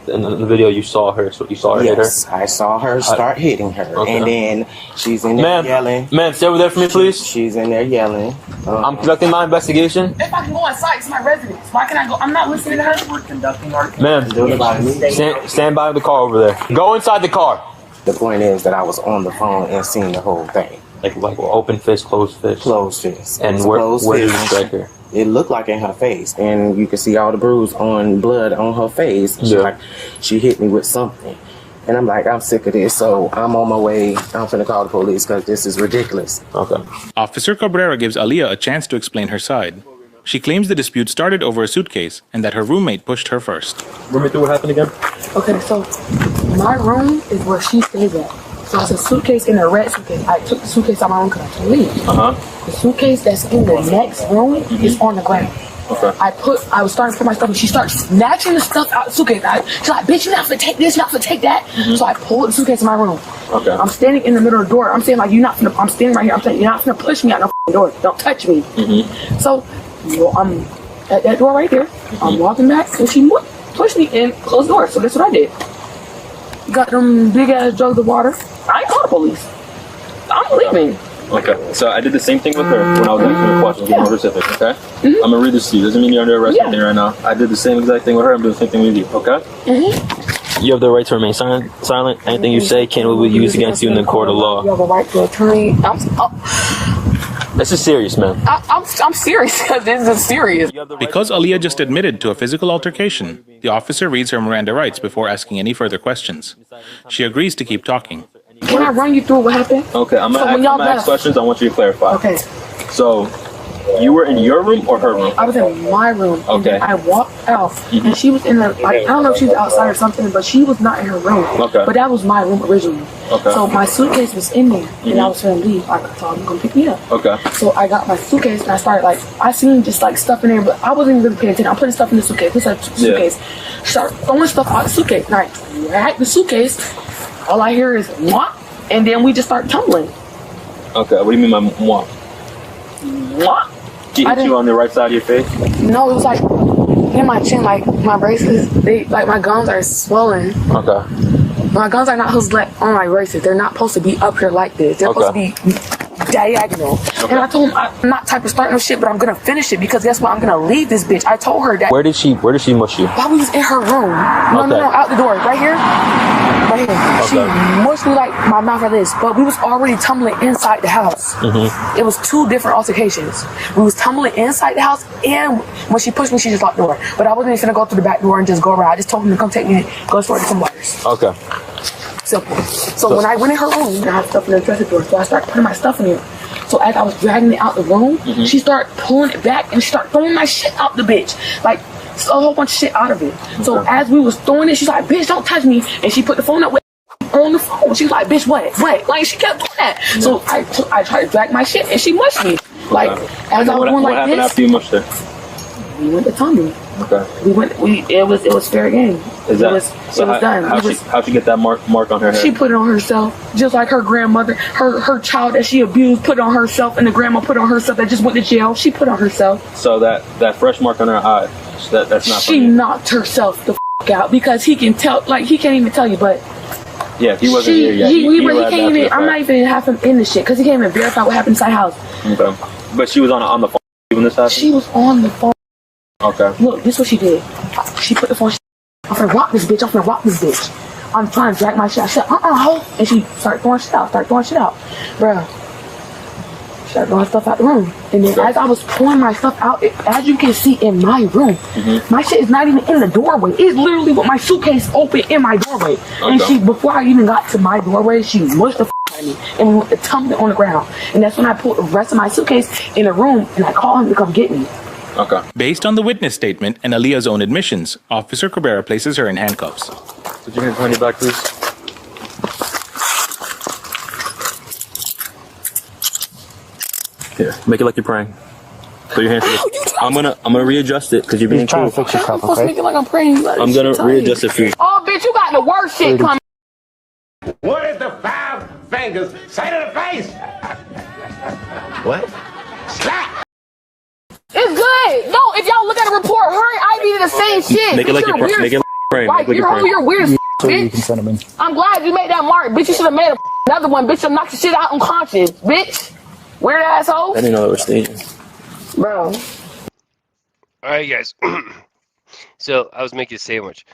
you saw her. So you saw her hit her. Yes, I saw her start hitting her, okay. And then she's in there yelling. Ma'am, stay over there for me, please. She's in there yelling. I'm conducting my investigation. If I can go inside, it's my residence. Why can I go? I'm not listening to her. We're conducting our. Ma'am, stand by the car over there. Go inside the car. The point is that I was on the phone and seeing the whole thing. Like open fist, closed fist? Closed fist. And where did you strike her? It looked like in her face. And you can see all the bruise on blood on her face. Yeah. She hit me with something. And I'm like, I'm sick of this. So I'm on my way. I'm finna call the police because this is ridiculous. Okay. Officer Cabrera gives Aaliyah a chance to explain her side. She claims the dispute started over a suitcase and that her roommate pushed her first. Run me through what happened again? Okay, so my room is where she stays at. So it's a suitcase in a red suitcase. I took the suitcase out of my room because I can't leave. The suitcase that's in the next room is on the ground. Okay. I was starting to put my stuff, and she starts snatching the stuff out of the suitcase. She's like, bitch, you're not gonna take this, you're not gonna take that. So I pulled the suitcase in my room. Okay. I'm standing in the middle of the door. I'm saying, like, I'm standing right here. I'm saying, you're not gonna push me out the door. Don't touch me. So I'm at that door right there. I'm walking back, and she pushed me and closed the door. So that's what I did. Got them big ass jugs of water. I ain't call the police. I'm leaving. Okay, so I did the same thing with her when I was asking her questions, giving her certificate, okay? I'm gonna read this to you. Doesn't mean you're under arrest or anything right now. I did the same exact thing with her. I'm doing the same thing with you, okay? You have the right to remain silent. Anything you say can be used against you in the court of law. You have a right to attorney. This is serious, man. I'm serious because this is serious. Because Aaliyah just admitted to a physical altercation, the officer reads her Miranda rights before asking any further questions. She agrees to keep talking. Can I run you through what happened? Okay, I'm gonna ask questions. I want you to clarify. Okay. So, you were in your room or her room? I was in my room. Okay. And I walked out, and she was in the, like, I don't know if she was outside or something, but she was not in her room. Okay. But that was my room originally. Okay. So my suitcase was in there, and I was trying to leave. I thought I'm gonna pick me up. Okay. So I got my suitcase, and I started, like, I seen just, like, stuff in there, but I wasn't even really paying attention. I'm putting stuff in the suitcase. This is a suitcase. Start throwing stuff out the suitcase. And I drag the suitcase. All I hear is, "Mwah," and then we just start tumbling. Okay, what do you mean by moi? Mwah. She hit you on the right side of your face? No, it was like in my chin, like my braces, like my gums are swollen. Okay. My gums are not supposed to be on my braces. They're not supposed to be up here like this. They're supposed to be diagonal. Okay. And I told him I'm not type of starting no shit, but I'm gonna finish it because guess what? I'm gonna leave this bitch. I told her that. Where did she mush you? While we was in her room. No, out the door, right here. Right here. Okay. She mushed me like my mouth like this, but we was already tumbling inside the house. It was two different altercations. We was tumbling inside the house, and when she pushed me, she just locked the door. But I wasn't even gonna go through the back door and just go around. I just told him to come take me and go store some waters. Okay. Simple. So when I went in her room, I had stuff in the dresser drawer, so I started putting my stuff in there. So as I was dragging it out the room, she started pulling it back and she started throwing my shit out the bitch. Like, a whole bunch of shit out of it. So as we was throwing it, she's like, "Bitch, don't touch me." And she put the phone up with on the phone. She was like, "Bitch, what? What?" Like, she kept doing that. So I tried to drag my shit and she mushed me. Like, as I was going like this. What happened after you mushed her? We went to tumbling. Okay. It was fair game. Is that, it was done. How'd she get that mark on her head? She put it on herself, just like her grandmother, her child that she abused put it on herself, and the grandma put it on herself that just went to jail. She put it on herself. So that fresh mark on her eye, that's not. She knocked herself the out because he can tell, like he can't even tell you, but. Yeah, he wasn't here yet. He can't even. I'm not even have him in the shit because he can't even verify what happened inside house. Okay. But she was on the phone when this happened. She was on the phone. Okay. Look, this is what she did. She put the phone. I'm finna rock this bitch. I'm finna rock this bitch. I'm trying to drag my shit. I said, ho. And she started throwing shit out. Bruh. She started throwing stuff out the room. And then as I was pulling my stuff out, as you can see in my room, my shit is not even in the doorway. It's literally with my suitcase open in my doorway. And before I even got to my doorway, she mushed the out of me and we went to tumbling on the ground. And that's when I pulled the rest of my suitcase in the room and I called him to come get me. Okay. Based on the witness statement and Aaliyah's own admissions, Officer Cabrera places her in handcuffs. Would you hand Tony back, please? Here, make it like you're praying. Put your hands together. I'm gonna readjust it because you're being trying cool. to fix your cup, okay? Make it like I'm praying. I'm gonna readjust it for you. Oh, bitch, you got the worst shit coming. What is the 5 fingers say to the face? What? Slap! It's good. No, if y'all look at a report, her and Ivy did the same shit. Make it like you're praying. Make it like you're praying. Like, you're weird, bitch. I'm glad you made that mark, bitch. You should have made another one, bitch. To knock your shit out unconscious, bitch. Weird asshole. I didn't know that was staging. Bro. All right, guys. So I was making a sandwich.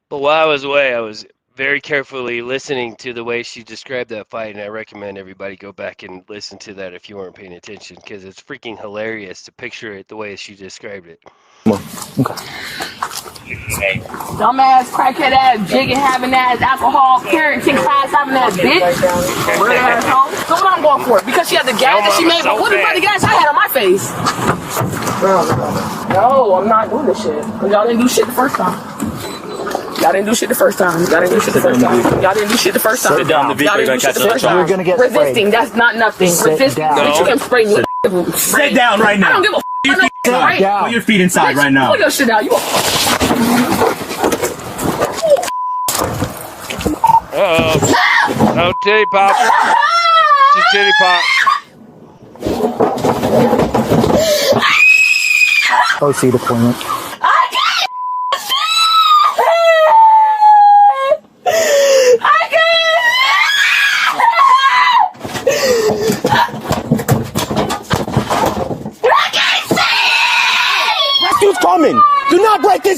But while I was away, I was very carefully listening to the way she described that fight, and I recommend everybody go back and listen to that if you weren't paying attention, because it's freaking hilarious to picture it the way she described it. Come on. Okay. Dumbass, crackhead ass, jigging having ass, alcohol, parenting class having ass, bitch. Weird asshole. So what I'm going for? Because she had the gas that she made, but what about the gas I had on my face? Bro, no, I'm not doing this shit. Because y'all didn't do shit the first time. Y'all didn't do shit the first time. Y'all didn't do shit the first time. Y'all didn't do shit the first time. Sit down. The Y'all didn't do shit the first time. You're gonna get resisting. That's not nothing. Resisting. Bitch, you can spray me. Sit down right now. I don't give a f. Put your feet inside right now. Pull your shit out. You Oh, titty pop. She's titty pop. OC deployment. I can't.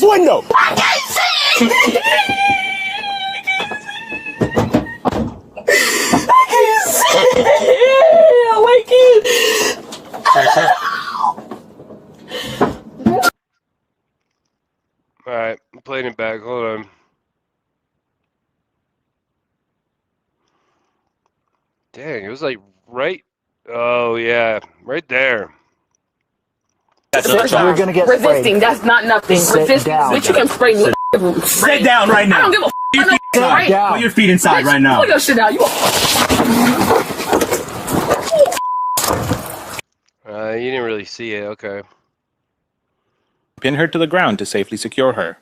window. I can't see! I can't see! I'm waking. Alright, I'm playing it back. Hold on. Dang, it was like right. Oh, yeah. Right there. You're gonna get resisting. That's not nothing. Resisting. Bitch, you can spray me. Sit down right now. I don't give a f. Right? Put your feet inside right now. Pull your shit out. You You didn't really see it. Okay. Pin her to the ground to safely secure her.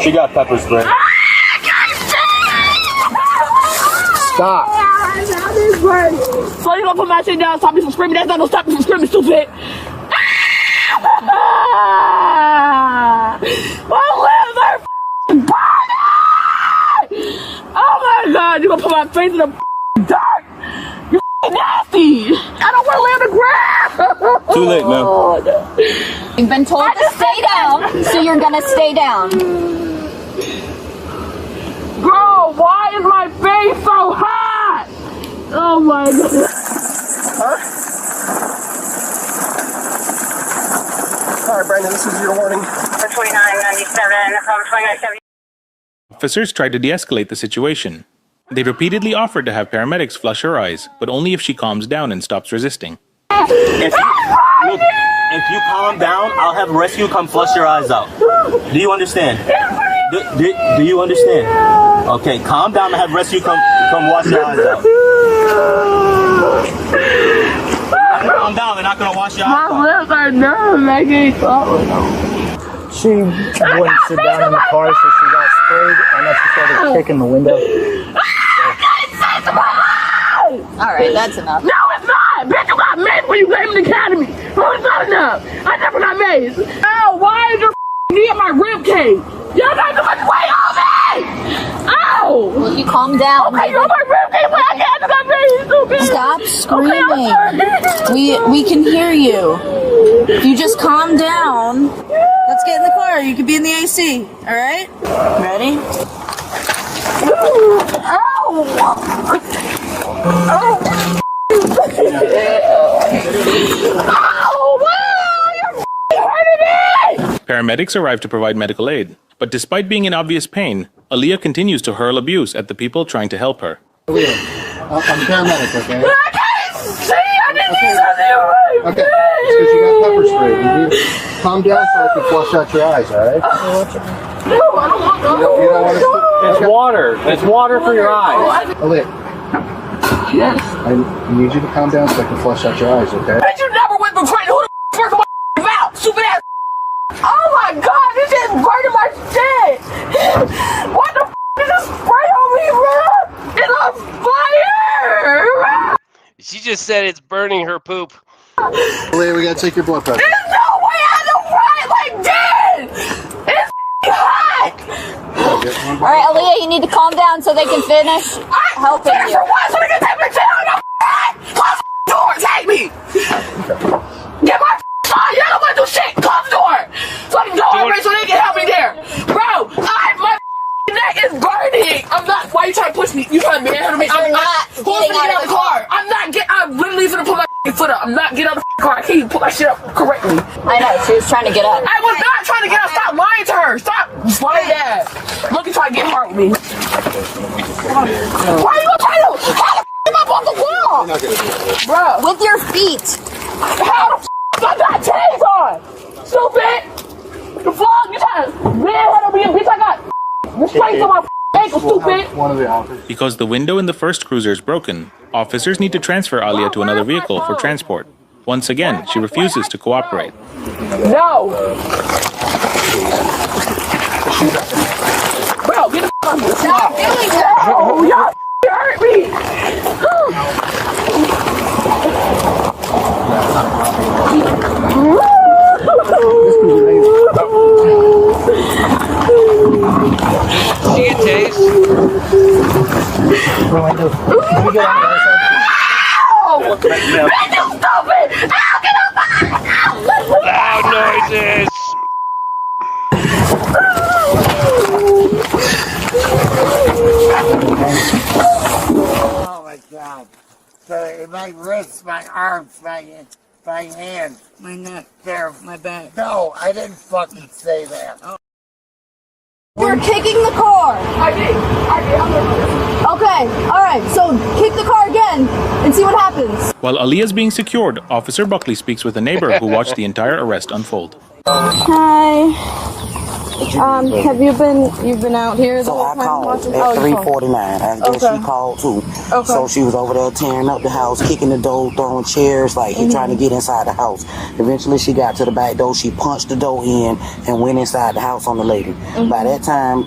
She got pepper spray. Stop. So you gonna put my shit down, stop me from screaming? That's not gonna stop me from screaming, stupid. My lips are burning! Oh my god, you gonna put my face in the dark? You nasty! I don't wanna lay on the ground! Too late, man. You've been told to stay down, so you're gonna stay down. Bro, why is my face so hot? Oh my god. Alright, Brandon, this is your warning. For 2997 from 2970. Officers tried to de-escalate the situation. They repeatedly offered to have paramedics flush her eyes, but only if she calms down and stops resisting. If you calm down, I'll have rescue come flush your eyes out. Do you understand? Do you understand? Okay, calm down and have rescue come wash your eyes out. Calm down, they're not gonna wash your eyes out. My lips are numb, I can't swallow. She wouldn't sit down in the car, so she got sprayed, and then she started kicking the window. Alright, that's enough. No, it's not! Bitch, you got made when you came in the academy! No, it's not enough! I never got made! Ow, why is your knee at my rib cage? Y'all got too much weight on me! Ow! Will you calm down? Okay, you're my rib cage, but I can't got made, stupid! Stop screaming! We can hear you. If you just calm down. Let's get in the car. You can be in the AC. Alright? Ready? Paramedics arrived to provide medical aid, but despite being in obvious pain, Aaliyah continues to hurl abuse at the people trying to help her. Aaliyah, I'm paramedic, okay? I can't see! I didn't see something right! Okay, it's because you got pepper spray. You need to calm down so I can flush out your eyes, alright? No, I don't want to. You don't want to... It's water. It's water for your eyes. Aaliyah. Yes. I need you to calm down so I can flush out your eyes, okay? Bitch, you never went from training. Who the f*** working my mouth? Stupid ass. Oh my god, this is burning my shit. What the f*** is this spray on me, bro? It's on fire. She just said it's burning her poop. Aaliyah, we gotta take your blood pressure. There's no way I don't fry it like this. It's hot. Alright, Aaliyah, you need to calm down so they can finish helping you. For what? So they can take me down. Close the door. Take me. Get my phone. You don't want to do shit. Close the door. So I can go over so they can help me there. Bro, my neck is burning. I'm not. Why you trying to push me? You trying to manhandle me? I'm not Who's gonna get out of the car? I'm literally gonna put my foot up. I'm not getting out of the car. I can't even put my shit up correctly. I know, she was trying to get up. I was not trying to get up. Stop lying to her. Stop lying to that. Look, you trying to get hard with me. Why are you trying to? How the f*** am I up on the wall? Bro. With your feet. How the f*** I got chains on? Stupid. The vlog, you trying to manhandle me, bitch. I got restraints on my ankle, stupid. One of the officers. Because the window in the first cruiser is broken, officers need to transfer Aaliyah to another vehicle for transport. Once again, she refuses to cooperate. No. Bro, get the f*** out of me. Stop doing that. Oh, y'all hurt me. She get tased. What do I do? Can we get on the other side? Man, you stupid! Ow, get off my... my wrists, my arms, my hands. My neck. There. My back. No, I didn't fucking say that. Oh. You're kicking the car. I did. Okay, alright, so kick the car again and see what happens. While Ali is being secured, Officer Buckley speaks with a neighbor who watched the entire arrest unfold. Hi. Have you been out here the whole I time called watching? at 3:49. I guess she called too. Okay. So she was over there tearing up the house, kicking the door, throwing chairs, like trying to get inside the house. Eventually she got to the back door, she punched the door in and went inside the house on the lady. By that time,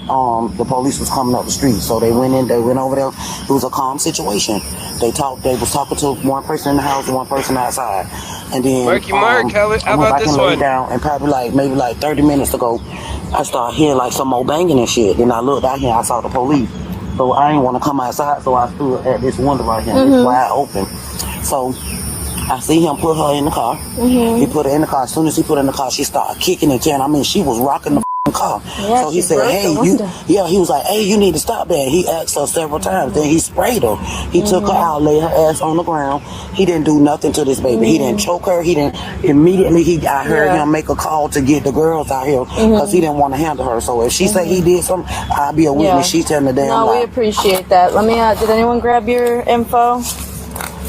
the police was coming up the street. So they went over there. It was a calm situation. They was talking to one person in the house and one person outside. And then Mark, how about this one? Down, and probably maybe 30 minutes ago, I started hearing like some more banging and shit. Then I looked out here, I saw the police. So I didn't want to come outside, so I stood at this window right here. It's wide open. So I see him put her in the car. He put her in the car. As soon as he put her in the car, she started kicking and tearing. I mean, she was rocking the car. Yeah, so he said, hey, he was like, hey, you need to stop that. He asked her several times. Then he sprayed her. He took her out, laid her ass on the ground. He didn't do nothing to this baby. He didn't choke her. He didn't, immediately, I heard him make a call to get the girls out here because he didn't want to handle her. So if she say he did something, I'll be a witness. She's telling the damn lie. No, we appreciate that. Let me, did anyone grab your info?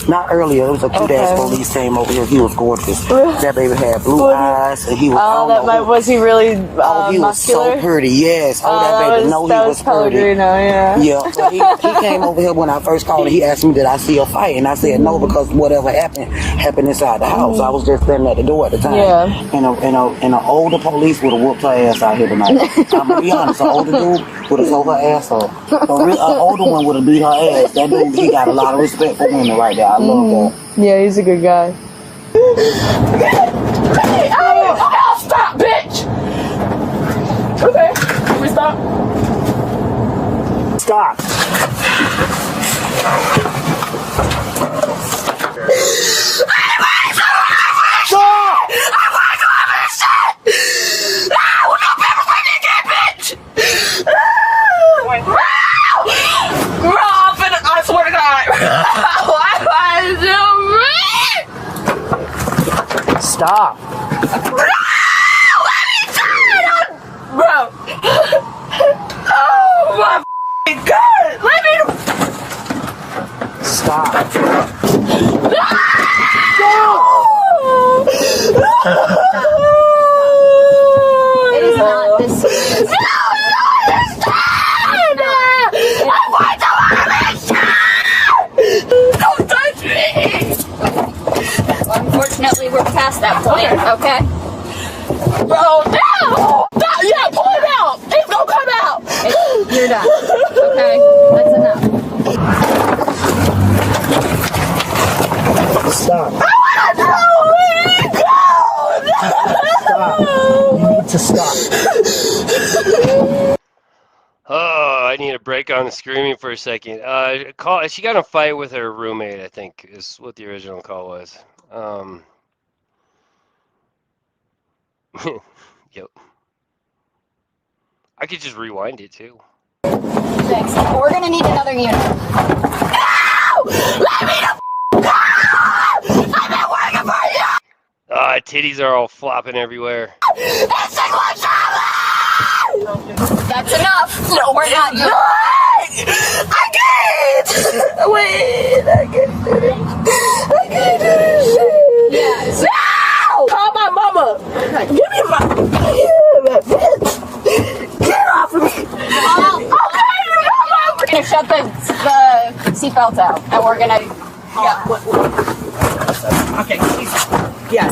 Not earlier. It was a cute-ass police came over here. He was gorgeous. That baby had blue eyes, and he was. Was he really he was so pretty. Yes. That baby. He was pretty. Yeah. So he came over here when I first called. He asked me, "Did I see a fight?" And I said, "No, because whatever happened inside the house. I was just standing at the door at the time." Yeah. And an older police would have whooped her ass out here tonight. I'm gonna be honest. An older dude would have told her ass up. An older one would have beat her ass. That dude, he got a lot of respect for women right there. I love that. Yeah, he's a good guy. Hey, I'll stop, bitch! Okay, can we stop? Stop. I swear to God. Stop. Bro. Oh my God. Let me. Stop. It is not this serious. No, you don't understand. I'm going to don't touch me. Well, unfortunately, we're past that point, okay? Bro, no! Yeah, pull it out! It's gonna come out! You're done, okay? That's enough. Stop. I wanna Stop. You need to stop. Oh, I need a break on the screaming for a second. She got in a fight with her roommate, I think, is what the original call was. Yep. I could just rewind it too. Thanks. We're gonna need another unit. No! Let me the I've been working for you! Titties are all flopping everywhere. That's enough. No, we're not doing I can't! Wait, I can't do it. I can't do this shit. Yes. No! Call my mama. Okay. Give me my bitch. Get off of me. Okay, you got my We're gonna shut the seatbelt out, and we're gonna. Yeah. Okay. Yeah.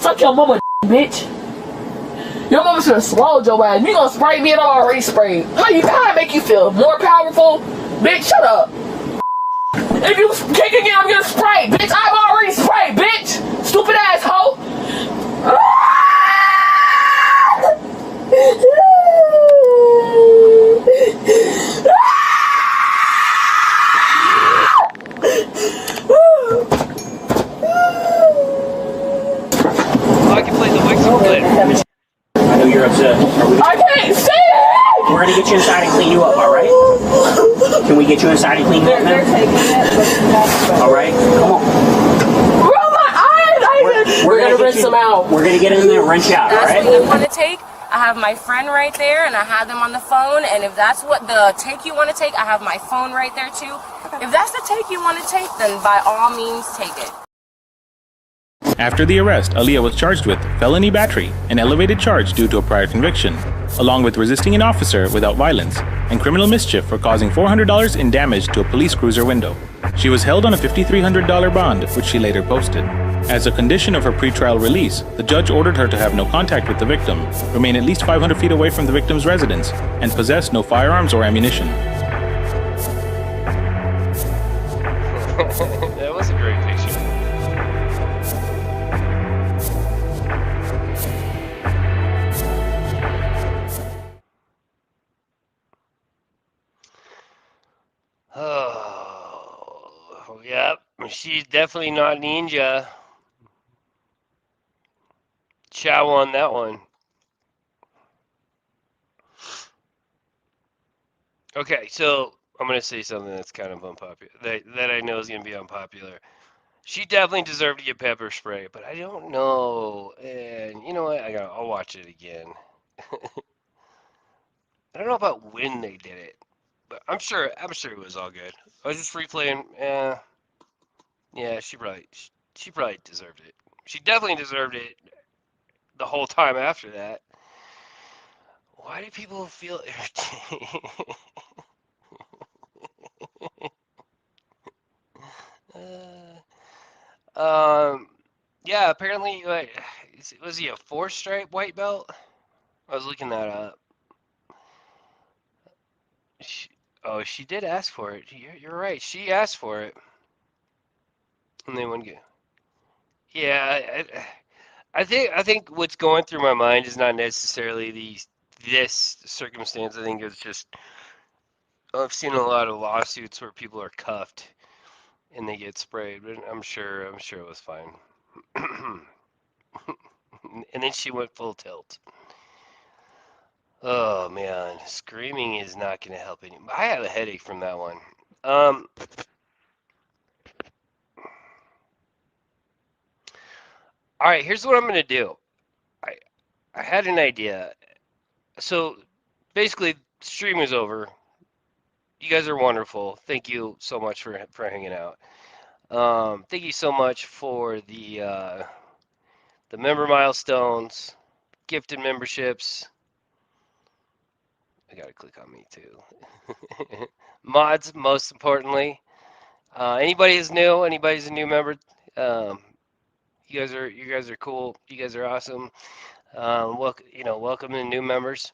Fuck your mama, bitch. Your mama should have swallowed your ass. You gonna spray me and I'm already sprayed. How that make you feel? More powerful? Bitch, shut up. If you kick again, I'm gonna spray. Bitch, I'm already sprayed, bitch. Stupid asshole. I can play the Wixom clip. I know you're upset. I can't see it! We're gonna get you inside and clean you up, alright? Can we get you inside and clean you up now? They're taking it. Alright, come on. Bro, my eyes! We're gonna rinse them out. We're gonna get in there and rinse you out, That's alright? what you want to take. I have my friend right there, and I have them on the phone. And if that's what the take you want to take, I have my phone right there too. If that's the take you want to take, then by all means take it. After the arrest, Aaliyah was charged with felony battery, an elevated charge due to a prior conviction, along with resisting an officer without violence, and criminal mischief for causing $400 in damage to a police cruiser window. She was held on a $5,300 bond, which she later posted. As a condition of her pretrial release, the judge ordered her to have no contact with the victim, remain at least 500 feet away from the victim's residence, and possess no firearms or ammunition. That was a great picture. Oh, yep. She's definitely not ninja. Chow on that one. Okay, so I'm gonna say something that's kind of unpopular. That I know is gonna be unpopular. She definitely deserved to get pepper spray, but I don't know. And you know what? I'll watch it again. I don't know about when they did it, but I'm sure it was all good. I was just replaying. Yeah, she probably deserved it. She definitely deserved it the whole time after that. Why do people feel irritated? Yeah, apparently, was he a 4-stripe white belt? I was looking that up. She did ask for it. You're right. She asked for it, and they wouldn't get. Yeah, I think what's going through my mind is not necessarily this circumstance. I think it's just I've seen a lot of lawsuits where people are cuffed and they get sprayed, but I'm sure it was fine. And then she went full tilt. Oh man, screaming is not going to help any. I have a headache from that one. All right, here's what I'm going to do. I had an idea. So basically, stream is over. You guys are wonderful. Thank you so much for hanging out. Thank you so much for the member milestones, gifted memberships. I gotta click on me too. Mods, most importantly. Anybody who's new, anybody's a new member. You guys are cool. You guys are awesome. Welcome to new members.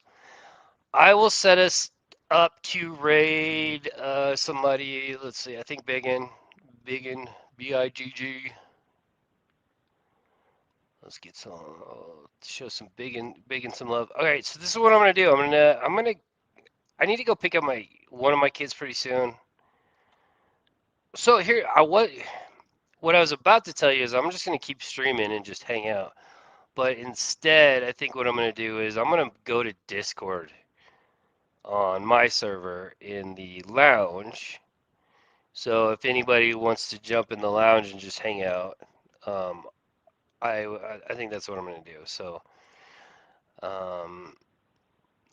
I will set us up to raid somebody. Let's see. I think Biggin, BIGG. Let's get some. Show some Biggin some love. All right. So this is what I'm gonna do. I need to go pick up one of my kids pretty soon. So here, what I was about to tell you is I'm just gonna keep streaming and just hang out. But instead, I think what I'm gonna do is I'm gonna go to Discord on my server in the lounge. So if anybody wants to jump in the lounge and just hang out, I think that's what I'm gonna do. So,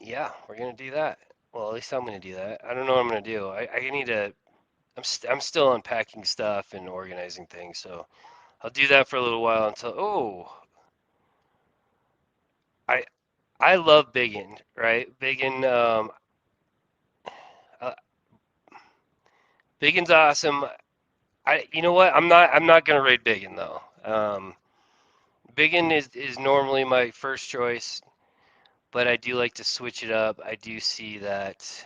yeah, we're gonna do that. Well, at least I'm gonna do that. I don't know what I'm gonna do. I need to. I'm still unpacking stuff and organizing things. So I'll do that for a little while until. Oh, I love Biggin, right? Biggin. Biggin's awesome. You know what? I'm not gonna raid Biggin though. Biggin is normally my first choice, but I do like to switch it up. I do see that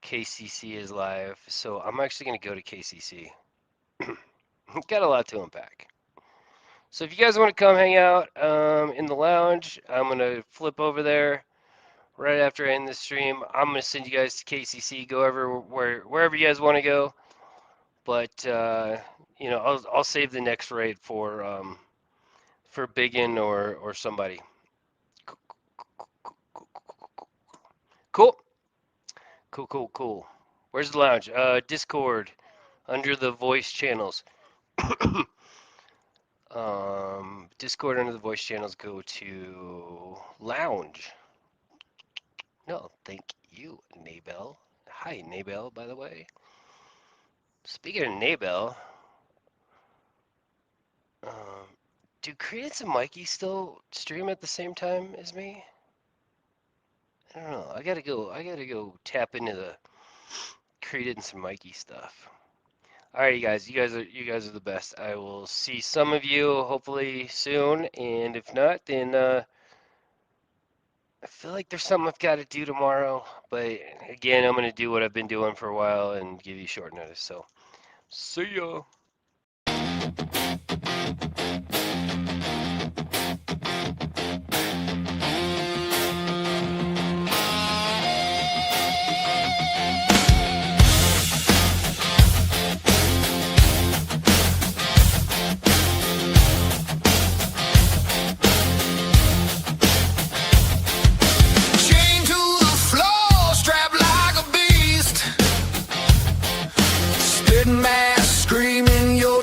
KCC is live, so I'm actually going to go to KCC. Got a lot to unpack. So if you guys want to come hang out in the lounge, I'm going to flip over there right after I end the stream. I'm going to send you guys to KCC. Go wherever you guys want to go. But you know, I'll save the next raid for Biggin or somebody. Cool. Where's the lounge? Discord, under the voice channels. Discord under the voice channels. Go to lounge. No, thank you, Nabel. Hi, Nabel, by the way. Speaking of Nabel, do Credence and Mikey still stream at the same time as me? I don't know. I gotta go tap into the Credence and Mikey stuff. Alrighty, guys. You guys are the best. I will see some of you hopefully soon, and if not, then I feel like there's something I've got to do tomorrow. But again, I'm gonna do what I've been doing for a while and give you short notice. So, see ya.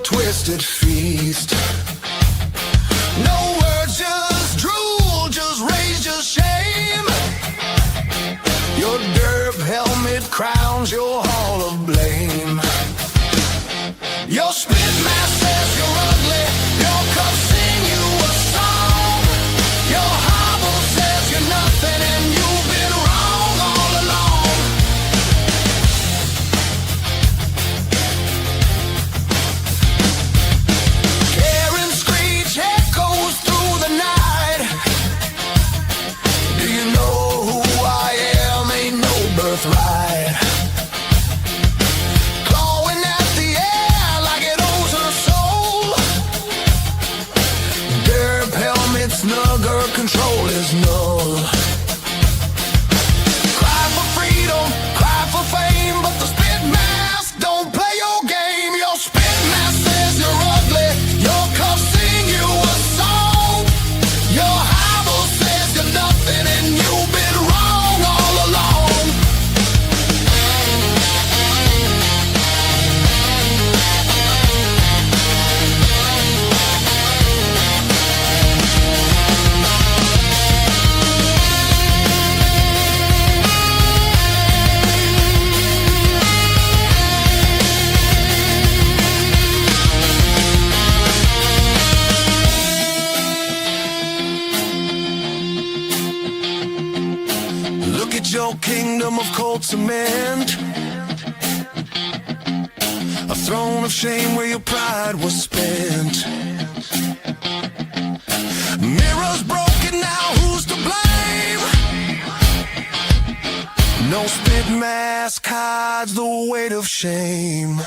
Twisted feast. No words, just drool, just rage, just shame. Your derp helmet crowns your hall of blame. Your spit mask says you're ugly. Your cup sing you a song. Your hobble says you're nothing and you've been wrong all along. Right. Clawing at the air like it owes her soul. Derp helmet snugger control is null. Cry for freedom, cry for fame, but the spit mask don't play your game. Your spit mask says you're ugly. Your cuff sing you a song. Your hobble says you're nothing and you've been wrong all along. Your kingdom of cold cement, a throne of shame where your pride was spent. Mirrors broken, now who's to blame? No spit mask hides the weight of shame.